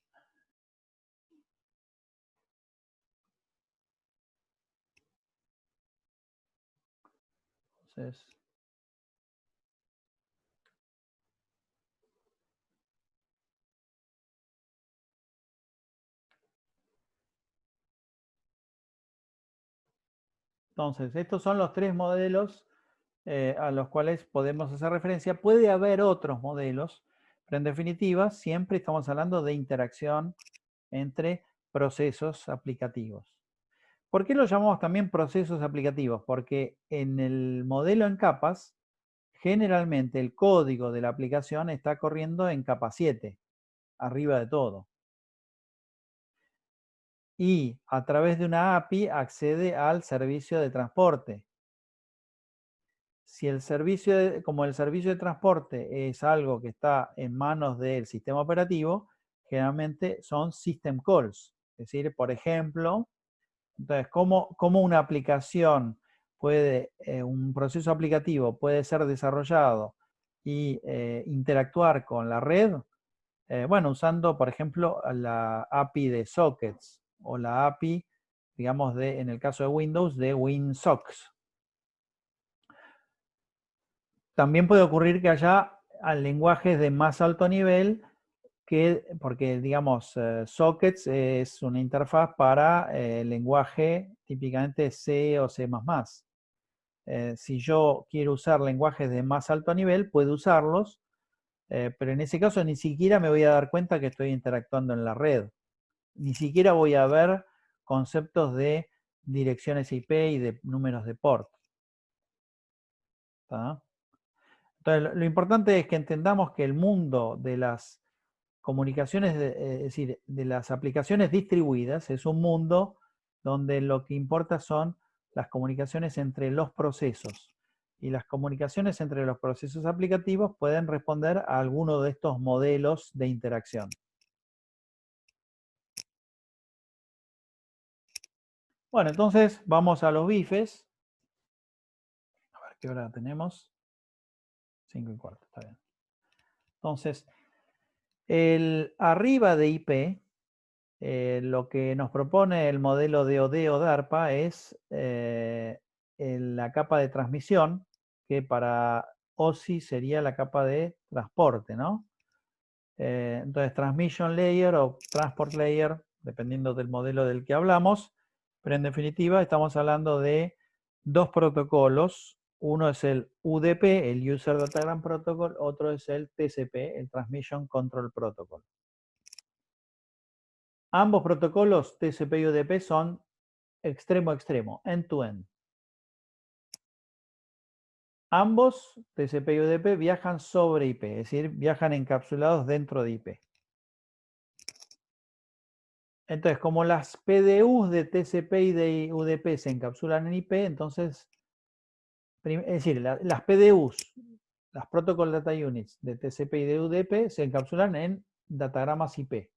Entonces, estos son los tres modelos a los cuales podemos hacer referencia. Puede haber otros modelos, pero en definitiva siempre estamos hablando de interacción entre procesos aplicativos. ¿Por qué lo llamamos también procesos aplicativos? Porque en el modelo en capas, generalmente el código de la aplicación está corriendo en capa 7, arriba de todo. Y a través de una API accede al servicio de transporte. Si el servicio, como el servicio de transporte es algo que está en manos del sistema operativo, generalmente son system calls. Es decir, por ejemplo, entonces, ¿cómo una aplicación puede, un proceso aplicativo puede ser desarrollado y interactuar con la red? Bueno, usando, por ejemplo, la API de Sockets o la API, digamos, en el caso de Windows, de WinSocks. También puede ocurrir que haya lenguajes de más alto nivel, porque, digamos, Sockets es una interfaz para lenguaje típicamente C o C++. Si yo quiero usar lenguajes de más alto nivel, puedo usarlos, pero en ese caso ni siquiera me voy a dar cuenta que estoy interactuando en la red. Ni siquiera voy a ver conceptos de direcciones IP y de números de port. ¿Tá? Entonces, lo importante es que entendamos que el mundo de las comunicaciones, es decir, de las aplicaciones distribuidas, es un mundo donde lo que importa son las comunicaciones entre los procesos. Y las comunicaciones entre los procesos aplicativos pueden responder a alguno de estos modelos de interacción. Bueno, entonces vamos a los bifes. A ver qué hora tenemos. 5:15, está bien. Entonces, arriba de IP, lo que nos propone el modelo de OD o DARPA es la capa de transmisión, que para OSI sería la capa de transporte, ¿no? Entonces, Transmission Layer o Transport Layer, dependiendo del modelo del que hablamos, pero en definitiva estamos hablando de dos protocolos. Uno es el UDP, el User Datagram Protocol, otro es el TCP, el Transmission Control Protocol. Ambos protocolos, TCP y UDP, son extremo a extremo, end-to-end. Ambos, TCP y UDP, viajan sobre IP, es decir, viajan encapsulados dentro de IP. Entonces, como las PDUs de TCP y de UDP se encapsulan en IP, entonces, es decir, las PDUs, las Protocol Data Units de TCP y de UDP, se encapsulan en datagramas IP.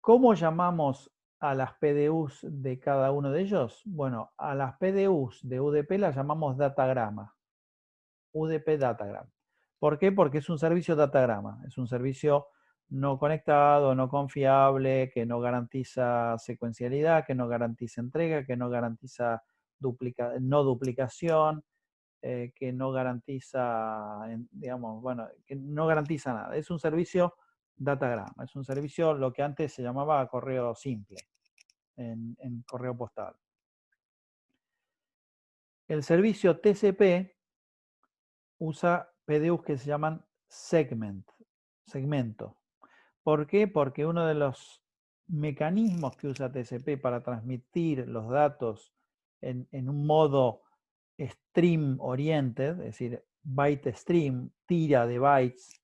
¿Cómo llamamos a las PDUs de cada uno de ellos? Bueno, a las PDUs de UDP las llamamos datagrama. UDP Datagram. ¿Por qué? Porque es un servicio datagrama. Es un servicio no conectado, no confiable, que no garantiza secuencialidad, que no garantiza entrega, que no garantiza no duplicación, que no garantiza, digamos, bueno, que no garantiza nada. Es un servicio datagrama. Es un servicio, lo que antes se llamaba correo simple, en correo postal. El servicio TCP usa PDUs que se llaman segmento. ¿Por qué? Porque uno de los mecanismos que usa TCP para transmitir los datos en un modo stream oriented, es decir, byte stream, tira de bytes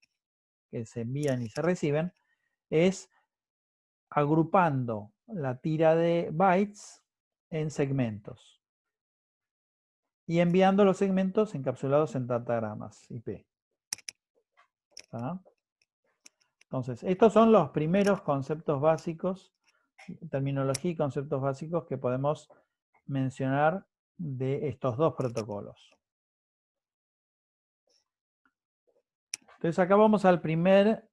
que se envían y se reciben, es agrupando la tira de bytes en segmentos y enviando los segmentos encapsulados en datagramas IP. ¿Ah? Entonces, estos son los primeros conceptos básicos, terminología y conceptos básicos que podemos mencionar de estos dos protocolos. Entonces, acá vamos al primer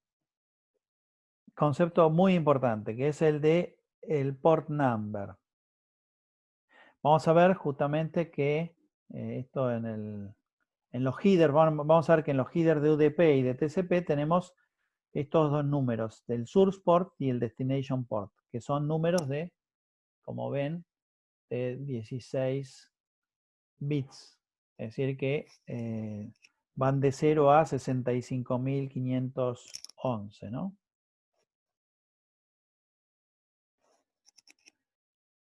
concepto muy importante, que es el de el port number. Vamos a ver justamente que esto en los headers, vamos a ver que en los headers de UDP y de TCP tenemos estos dos números, del source port y el destination port, que son números de, como ven, de 16 bits. Es decir que van de 0 a 65.511, ¿no?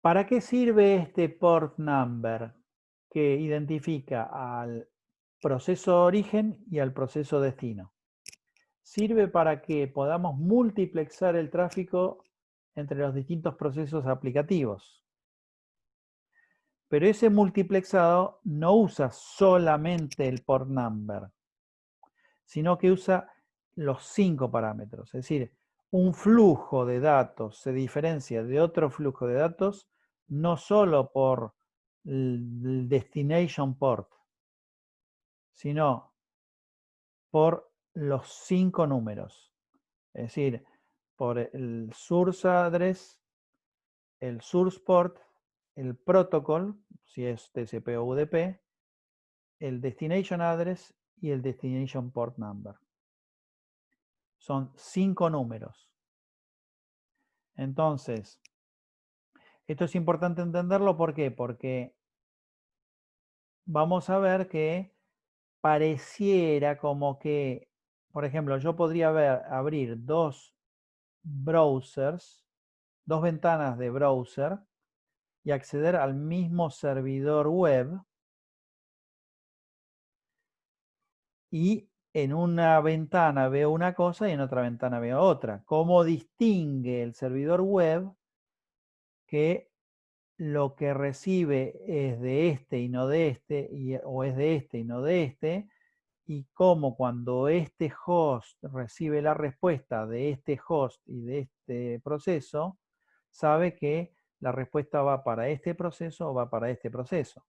¿Para qué sirve este port number que identifica al proceso origen y al proceso destino. Sirve para que podamos multiplexar el tráfico entre los distintos procesos aplicativos. Pero ese multiplexado no usa solamente el port number, sino que usa los 5 parámetros. Es decir, un flujo de datos se diferencia de otro flujo de datos no solo por el destination port, sino por los 5 números. Es decir, por el source address, el source port, el protocol, si es TCP o UDP, el destination address y el destination port number. Son 5 números. Entonces, esto es importante entenderlo, ¿por qué? Porque vamos a ver que pareciera como que, por ejemplo, yo podría abrir dos browsers, dos ventanas de browser y acceder al mismo servidor web, y en una ventana veo una cosa y en otra ventana veo otra. ¿Cómo distingue el servidor web que lo que recibe es de este y no de este, o es de este y no de este? Y cómo cuando este host recibe la respuesta de este host y de este proceso, sabe que la respuesta va para este proceso o va para este proceso.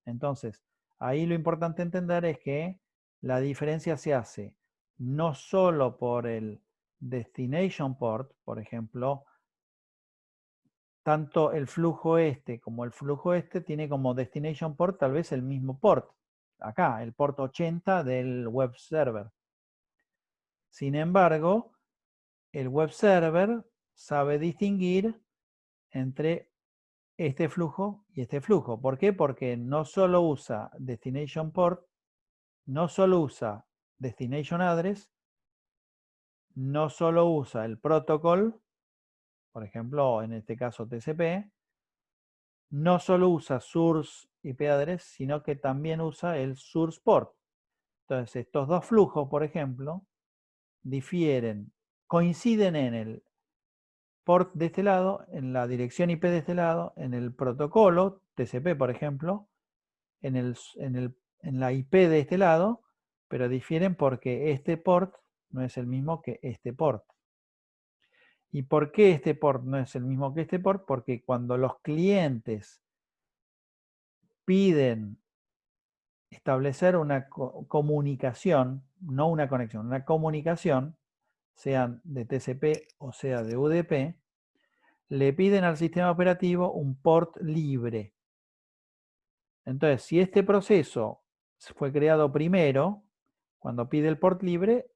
Entonces, ahí lo importante entender es que la diferencia se hace no solo por el destination port, por ejemplo, tanto el flujo este como el flujo este tiene como destination port tal vez el mismo port. Acá, el port 80 del web server. Sin embargo, el web server sabe distinguir entre este flujo y este flujo. ¿Por qué? Porque no solo usa destination port, no solo usa destination address, no solo usa el protocol, por ejemplo, en este caso TCP, no solo usa source IP address, sino que también usa el source port. Entonces, estos dos flujos, por ejemplo, difieren, coinciden en el port de este lado, en la dirección IP de este lado, en el protocolo, TCP, por ejemplo, en la IP de este lado, pero difieren porque este port no es el mismo que este port. ¿Y por qué este port no es el mismo que este port? Porque cuando los clientes piden establecer una comunicación, no una conexión, una comunicación, sean de TCP o sea de UDP, le piden al sistema operativo un port libre. Entonces, si este proceso fue creado primero, cuando pide el port libre,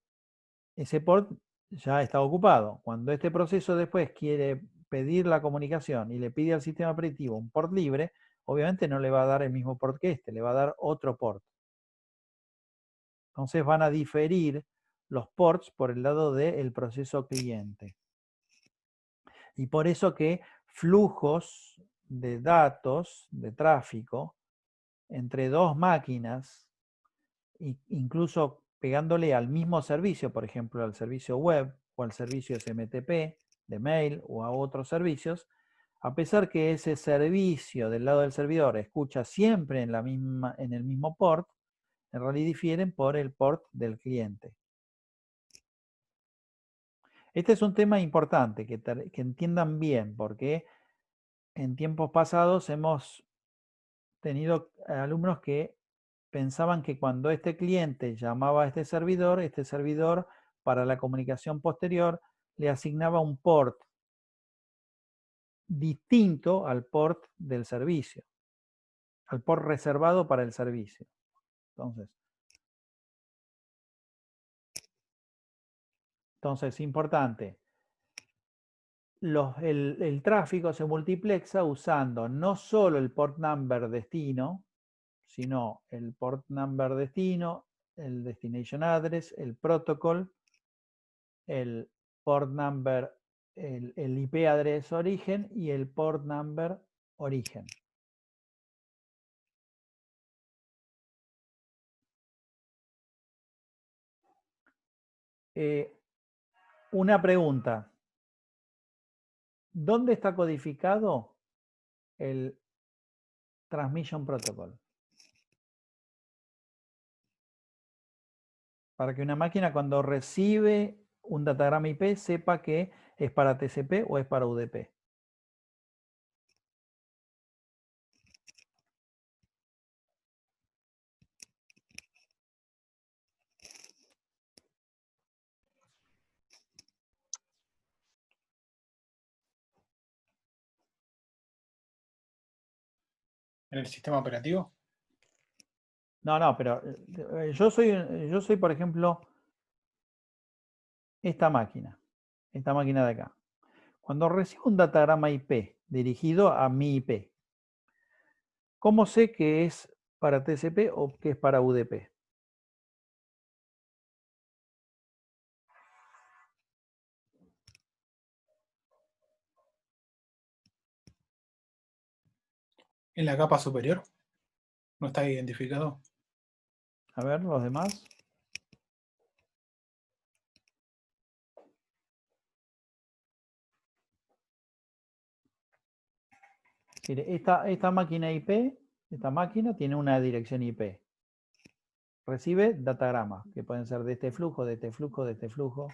ese port ya está ocupado. Cuando este proceso después quiere pedir la comunicación y le pide al sistema operativo un port libre, obviamente no le va a dar el mismo port que este, le va a dar otro port. Entonces van a diferir los ports por el lado del proceso cliente. Y por eso que flujos de datos, de tráfico, entre dos máquinas, incluso pegándole al mismo servicio, por ejemplo, al servicio web o al servicio SMTP de mail o a otros servicios, a pesar que ese servicio del lado del servidor escucha siempre en el mismo port, en realidad difieren por el port del cliente. Este es un tema importante que entiendan bien, porque en tiempos pasados hemos tenido alumnos que pensaban que cuando este cliente llamaba a este servidor para la comunicación posterior le asignaba un port distinto al port del servicio, al port reservado para el servicio. Entonces, importante, el tráfico se multiplexa usando no solo el port number destino, sino el port number destino, el destination address, el protocol, el port number, el IP address origen y el port number origen. Una pregunta. ¿Dónde está codificado el Transmission Protocol? Para que una máquina cuando recibe un datagrama IP sepa que es para TCP o es para UDP. ¿En el sistema operativo? No, pero yo soy, por ejemplo, esta máquina de acá. Cuando recibo un datagrama IP dirigido a mi IP, ¿cómo sé que es para TCP o que es para UDP? ¿En la capa superior? ¿No está identificado? A ver, los demás. Mire, esta máquina IP, esta máquina tiene una dirección IP. Recibe datagramas, que pueden ser de este flujo, de este flujo, de este flujo.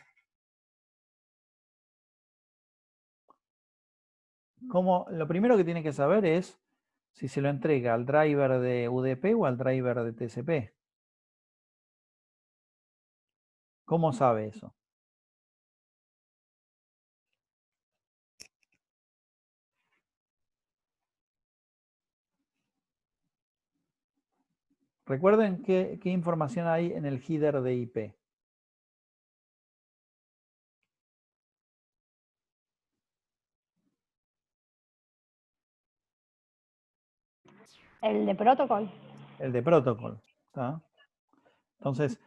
Lo primero que tiene que saber es si se lo entrega al driver de UDP o al driver de TCP. ¿Cómo sabe eso? Recuerden qué información hay en el header de IP. El de protocol. El de protocol. ¿Tá? Entonces,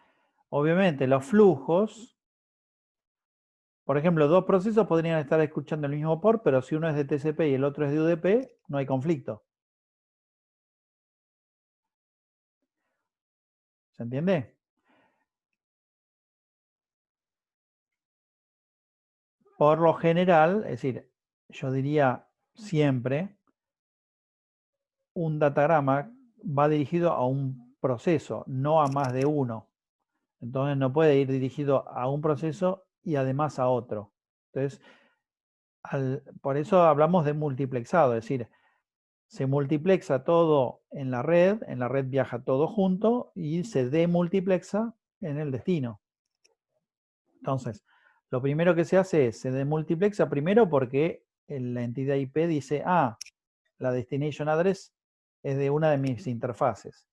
obviamente los flujos, por ejemplo, dos procesos podrían estar escuchando el mismo port, pero si uno es de TCP y el otro es de UDP, no hay conflicto. ¿Se entiende? Por lo general, es decir, yo diría siempre, un datagrama va dirigido a un proceso, no a más de uno. Entonces no puede ir dirigido a un proceso y además a otro. Entonces, por eso hablamos de multiplexado, es decir, se multiplexa todo en la red viaja todo junto y se demultiplexa en el destino. Entonces, lo primero que se hace es, se demultiplexa primero porque la entidad IP dice, la destination address es de una de mis interfaces.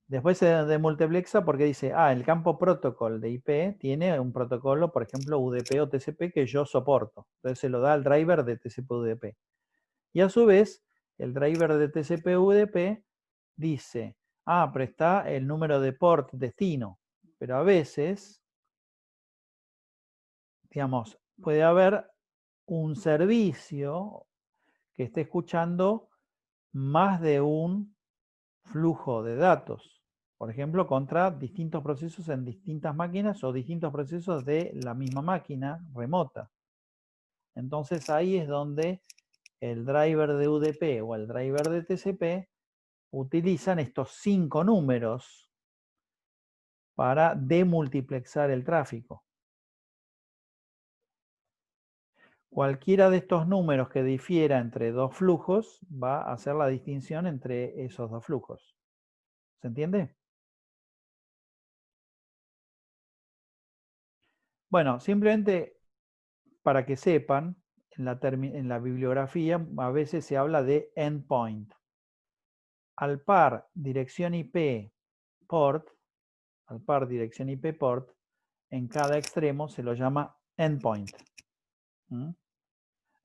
Después se demultiplexa porque dice, el campo protocol de IP tiene un protocolo, por ejemplo, UDP o TCP que yo soporto. Entonces se lo da al driver de TCP/UDP. Y a su vez, el driver de TCP/UDP dice, pero está el número de port destino. Pero a veces, digamos, puede haber un servicio que esté escuchando más de un flujo de datos. Por ejemplo, contra distintos procesos en distintas máquinas o distintos procesos de la misma máquina remota. Entonces ahí es donde el driver de UDP o el driver de TCP utilizan estos 5 números para demultiplexar el tráfico. Cualquiera de estos números que difiera entre dos flujos va a hacer la distinción entre esos dos flujos. ¿Se entiende? Bueno, simplemente para que sepan, en la bibliografía a veces se habla de endpoint. Al par dirección IP port, en cada extremo se lo llama endpoint.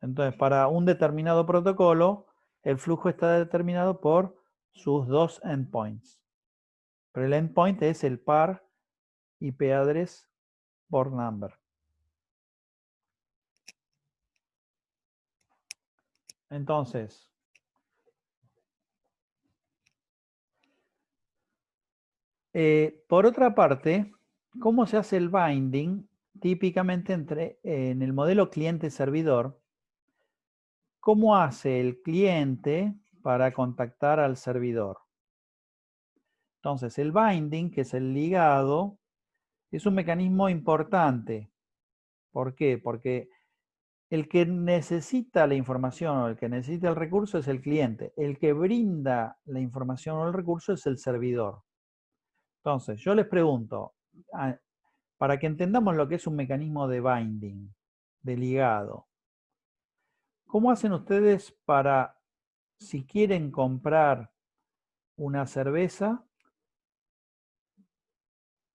Entonces, para un determinado protocolo, el flujo está determinado por sus dos endpoints. Pero el endpoint es el par IP address port number. Entonces, por otra parte, ¿Cómo se hace el binding? Típicamente en el modelo cliente-servidor, ¿cómo hace el cliente para contactar al servidor? Entonces, el binding, que es el ligado, es un mecanismo importante. ¿Por qué? Porque el que necesita la información o el que necesita el recurso es el cliente. El que brinda la información o el recurso es el servidor. Entonces, yo les pregunto, para que entendamos lo que es un mecanismo de binding, de ligado, ¿cómo hacen ustedes para, si quieren comprar una cerveza,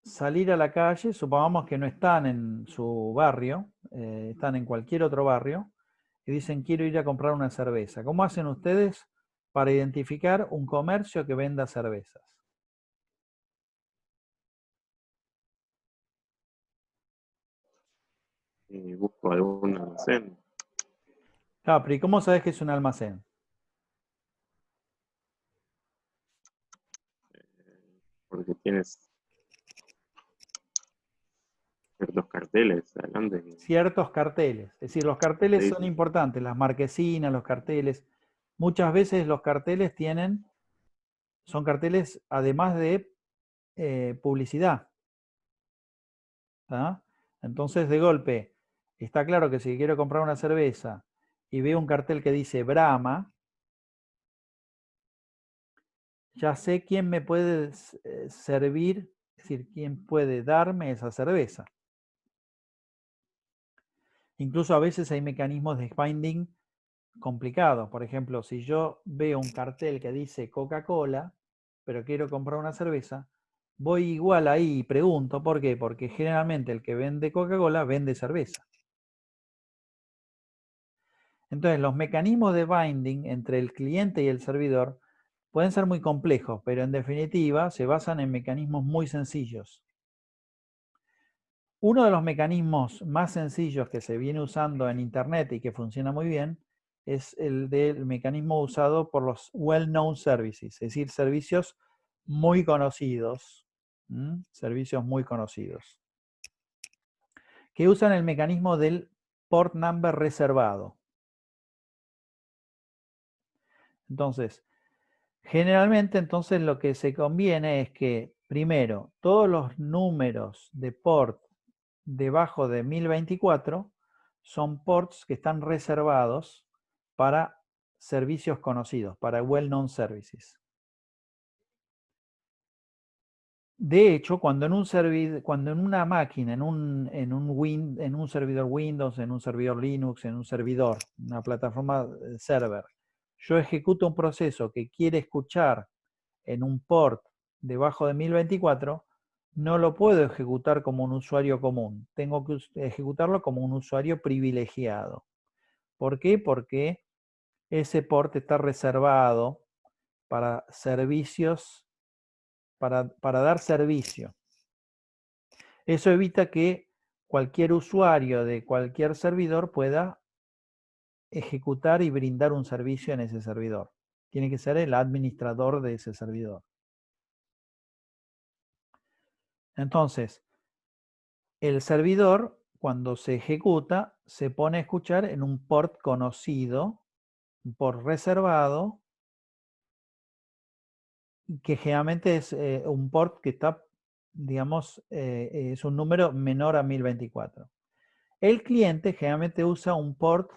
salir a la calle? Supongamos que no están en su barrio, están en cualquier otro barrio, y dicen quiero ir a comprar una cerveza. ¿Cómo hacen ustedes para identificar un comercio que venda cervezas? Busco algún almacén. Capri, ¿cómo sabes que es un almacén? Porque tienes ciertos carteles adelante. Ciertos carteles. Es decir, los carteles son importantes, las marquesinas, los carteles. Muchas veces los carteles son carteles además de publicidad. ¿Tá? Entonces, de golpe, está claro que si quiero comprar una cerveza y veo un cartel que dice Brahma, ya sé quién me puede servir, es decir, quién puede darme esa cerveza. Incluso a veces hay mecanismos de binding complicados. Por ejemplo, si yo veo un cartel que dice Coca-Cola, pero quiero comprar una cerveza, voy igual ahí y pregunto, ¿por qué? Porque generalmente el que vende Coca-Cola vende cerveza. Entonces, los mecanismos de binding entre el cliente y el servidor pueden ser muy complejos, pero en definitiva se basan en mecanismos muy sencillos. Uno de los mecanismos más sencillos que se viene usando en Internet y que funciona muy bien es el del mecanismo usado por los well-known services, es decir, servicios muy conocidos, servicios muy conocidos, que usan el mecanismo del port number reservado. Entonces, generalmente entonces lo que se conviene es que, primero, todos los números de port debajo de 1024 son ports que están reservados para servicios conocidos, para well-known services. De hecho, cuando en una máquina, en un servidor Windows, en un servidor Linux, en un servidor, una plataforma server, yo ejecuto un proceso que quiere escuchar en un port debajo de 1024, no lo puedo ejecutar como un usuario común. Tengo que ejecutarlo como un usuario privilegiado. ¿Por qué? Porque ese port está reservado para servicios, para dar servicio. Eso evita que cualquier usuario de cualquier servidor pueda ejecutar y brindar un servicio en ese servidor. Tiene que ser el administrador de ese servidor. Entonces, el servidor, cuando se ejecuta, se pone a escuchar en un port conocido, un port reservado, que generalmente es un port que está, digamos, es un número menor a 1024. El cliente generalmente usa un port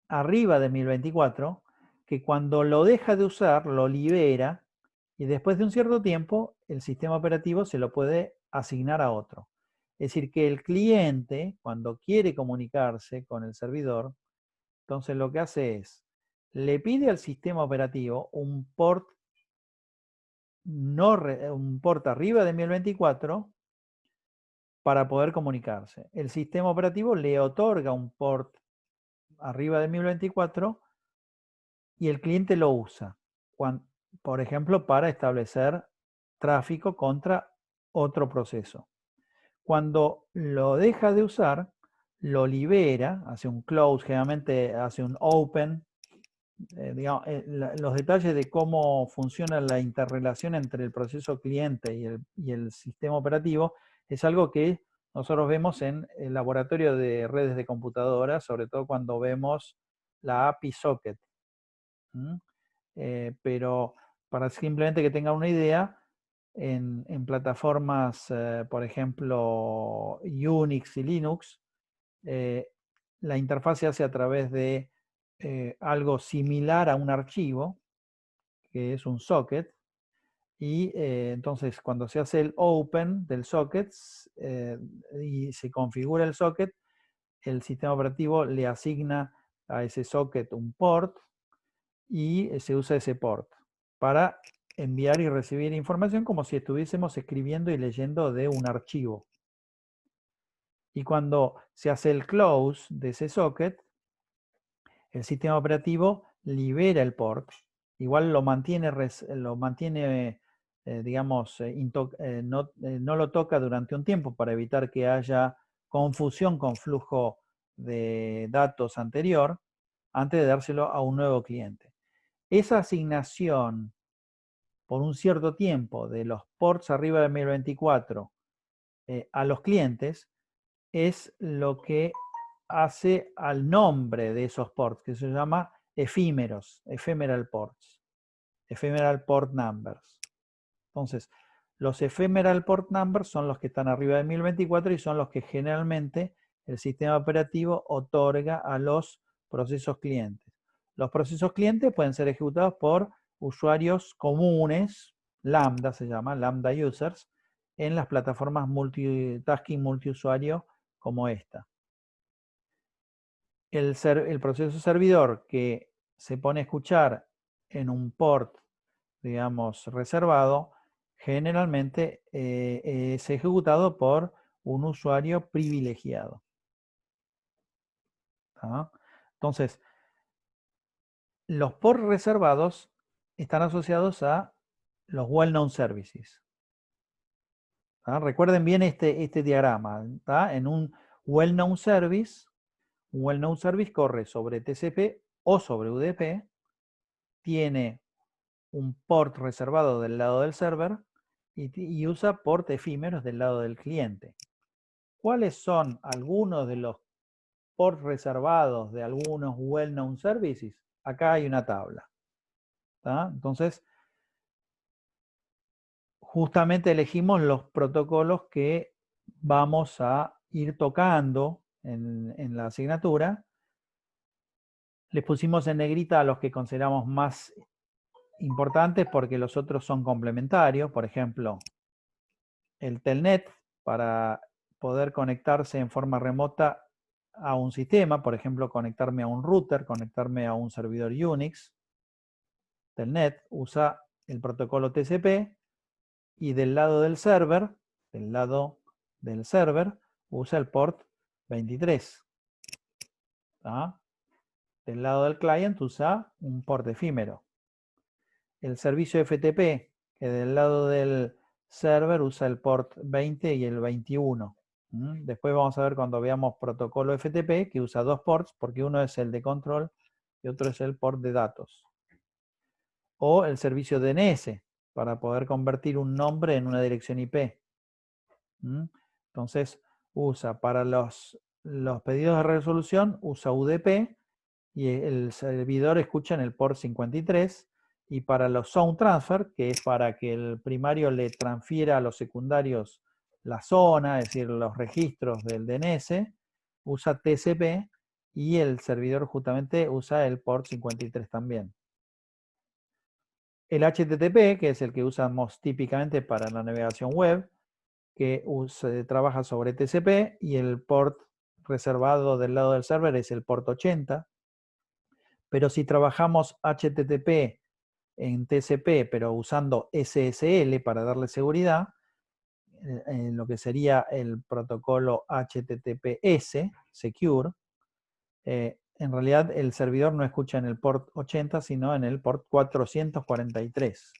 arriba de 1024, que cuando lo deja de usar, lo libera, y después de un cierto tiempo, el sistema operativo se lo puede asignar a otro. Es decir, que el cliente, cuando quiere comunicarse con el servidor, entonces lo que hace es, le pide al sistema operativo un port, un port arriba de 1024 para poder comunicarse. El sistema operativo le otorga un port arriba de 1024 y el cliente lo usa, por ejemplo, para establecer tráfico contra otro proceso. Cuando lo deja de usar, lo libera, hace un close, generalmente hace un open los detalles de cómo funciona la interrelación entre el proceso cliente y el sistema operativo es algo que nosotros vemos en el laboratorio de redes de computadoras, sobre todo cuando vemos la API Socket. Pero para simplemente que tengan una idea, en plataformas, por ejemplo, Unix y Linux, la interfaz se hace a través de algo similar a un archivo, que es un socket, y entonces cuando se hace el open del socket y se configura el socket, el sistema operativo le asigna a ese socket un port y se usa ese port para enviar y recibir información como si estuviésemos escribiendo y leyendo de un archivo. Y cuando se hace el close de ese socket, el sistema operativo libera el port, igual lo mantiene digamos, no lo toca durante un tiempo para evitar que haya confusión con flujo de datos anterior, antes de dárselo a un nuevo cliente. Esa asignación por un cierto tiempo de los ports arriba de 1024 a los clientes es lo que hace al nombre de esos ports, que se llama efímeros, ephemeral ports, ephemeral port numbers. Entonces, los ephemeral port numbers son los que están arriba de 1024 y son los que generalmente el sistema operativo otorga a los procesos clientes. Los procesos clientes pueden ser ejecutados por usuarios comunes, lambda se llama, lambda users, en las plataformas multitasking multiusuario como esta. El proceso servidor que se pone a escuchar en un port, digamos, reservado, generalmente es ejecutado por un usuario privilegiado. ¿Ah? Entonces, los ports reservados están asociados a los well-known services. ¿Ah? Recuerden bien este diagrama. ¿Ah? En un well-known service corre sobre TCP o sobre UDP, tiene un port reservado del lado del server y usa port efímeros del lado del cliente. ¿Cuáles son algunos de los ports reservados de algunos well-known services? Acá hay una tabla. ¿Tá? Entonces, justamente elegimos los protocolos que vamos a ir tocando en la asignatura. Les pusimos en negrita a los que consideramos más importantes porque los otros son complementarios. Por ejemplo, el Telnet para poder conectarse en forma remota a un sistema, por ejemplo, conectarme a un router, conectarme a un servidor Unix. Telnet usa el protocolo TCP y del lado del server, usa el port 23. ¿Ah? Del lado del client usa un port efímero. El servicio FTP, que del lado del server usa el port 20 y el 21. Después vamos a ver cuando veamos protocolo FTP, que usa dos ports, porque uno es el de control y otro es el port de datos. O el servicio DNS, para poder convertir un nombre en una dirección IP. Entonces, usa para los pedidos de resolución, usa UDP, y el servidor escucha en el port 53, y para los sound transfer, que es para que el primario le transfiera a los secundarios la zona, es decir, los registros del DNS, usa TCP, y el servidor justamente usa el port 53 también. El HTTP, que es el que usamos típicamente para la navegación web, que trabaja sobre TCP, y el port reservado del lado del server es el port 80. Pero si trabajamos HTTP en TCP, pero usando SSL para darle seguridad, en lo que sería el protocolo HTTPS, Secure, en realidad el servidor no escucha en el port 80, sino en el port 443.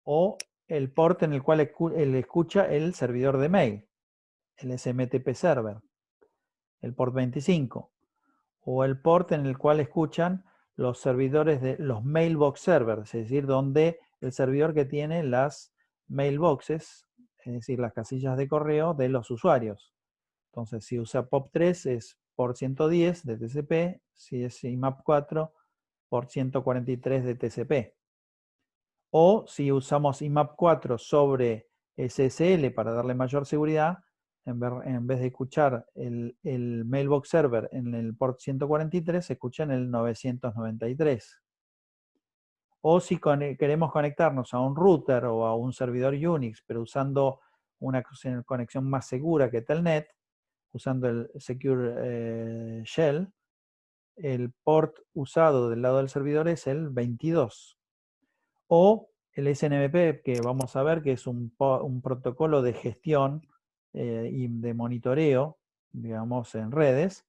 O el port en el cual escucha el servidor de mail, el SMTP server, el port 25. o el port en el cual escuchan los servidores de los mailbox servers, es decir, donde el servidor que tiene las mailboxes, es decir, las casillas de correo de los usuarios. Entonces, si usa POP3 es port 110 de TCP, si es IMAP 4, port 143 de TCP. O si usamos IMAP 4 sobre SSL para darle mayor seguridad, en vez de escuchar el mailbox server en el port 143, se escucha en el 993. O si queremos conectarnos a un router o a un servidor Unix, pero usando una conexión más segura que Telnet, usando el Secure Shell, el port usado del lado del servidor es el 22. O el SNMP, que vamos a ver que es un protocolo de gestión y de monitoreo, digamos, en redes,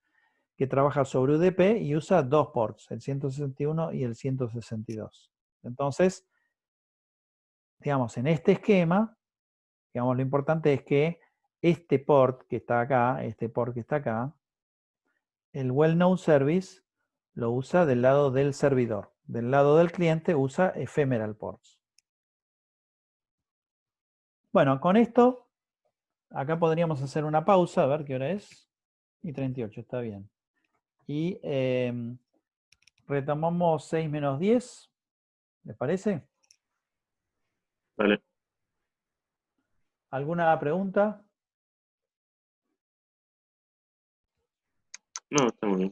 que trabaja sobre UDP y usa dos ports, el 161 y el 162. Entonces, digamos, en este esquema, digamos, lo importante es que este port que está acá, el well-known service lo usa del lado del servidor. Del lado del cliente usa ephemeral ports. Bueno, con esto, acá podríamos hacer una pausa, a ver qué hora es. Y 38, está bien. Y retomamos 6 menos 10. ¿Les parece? Vale. ¿Alguna pregunta? No, está muy bien.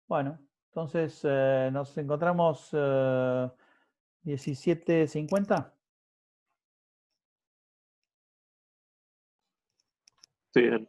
Bueno, entonces nos encontramos 17:50. Sí, dale.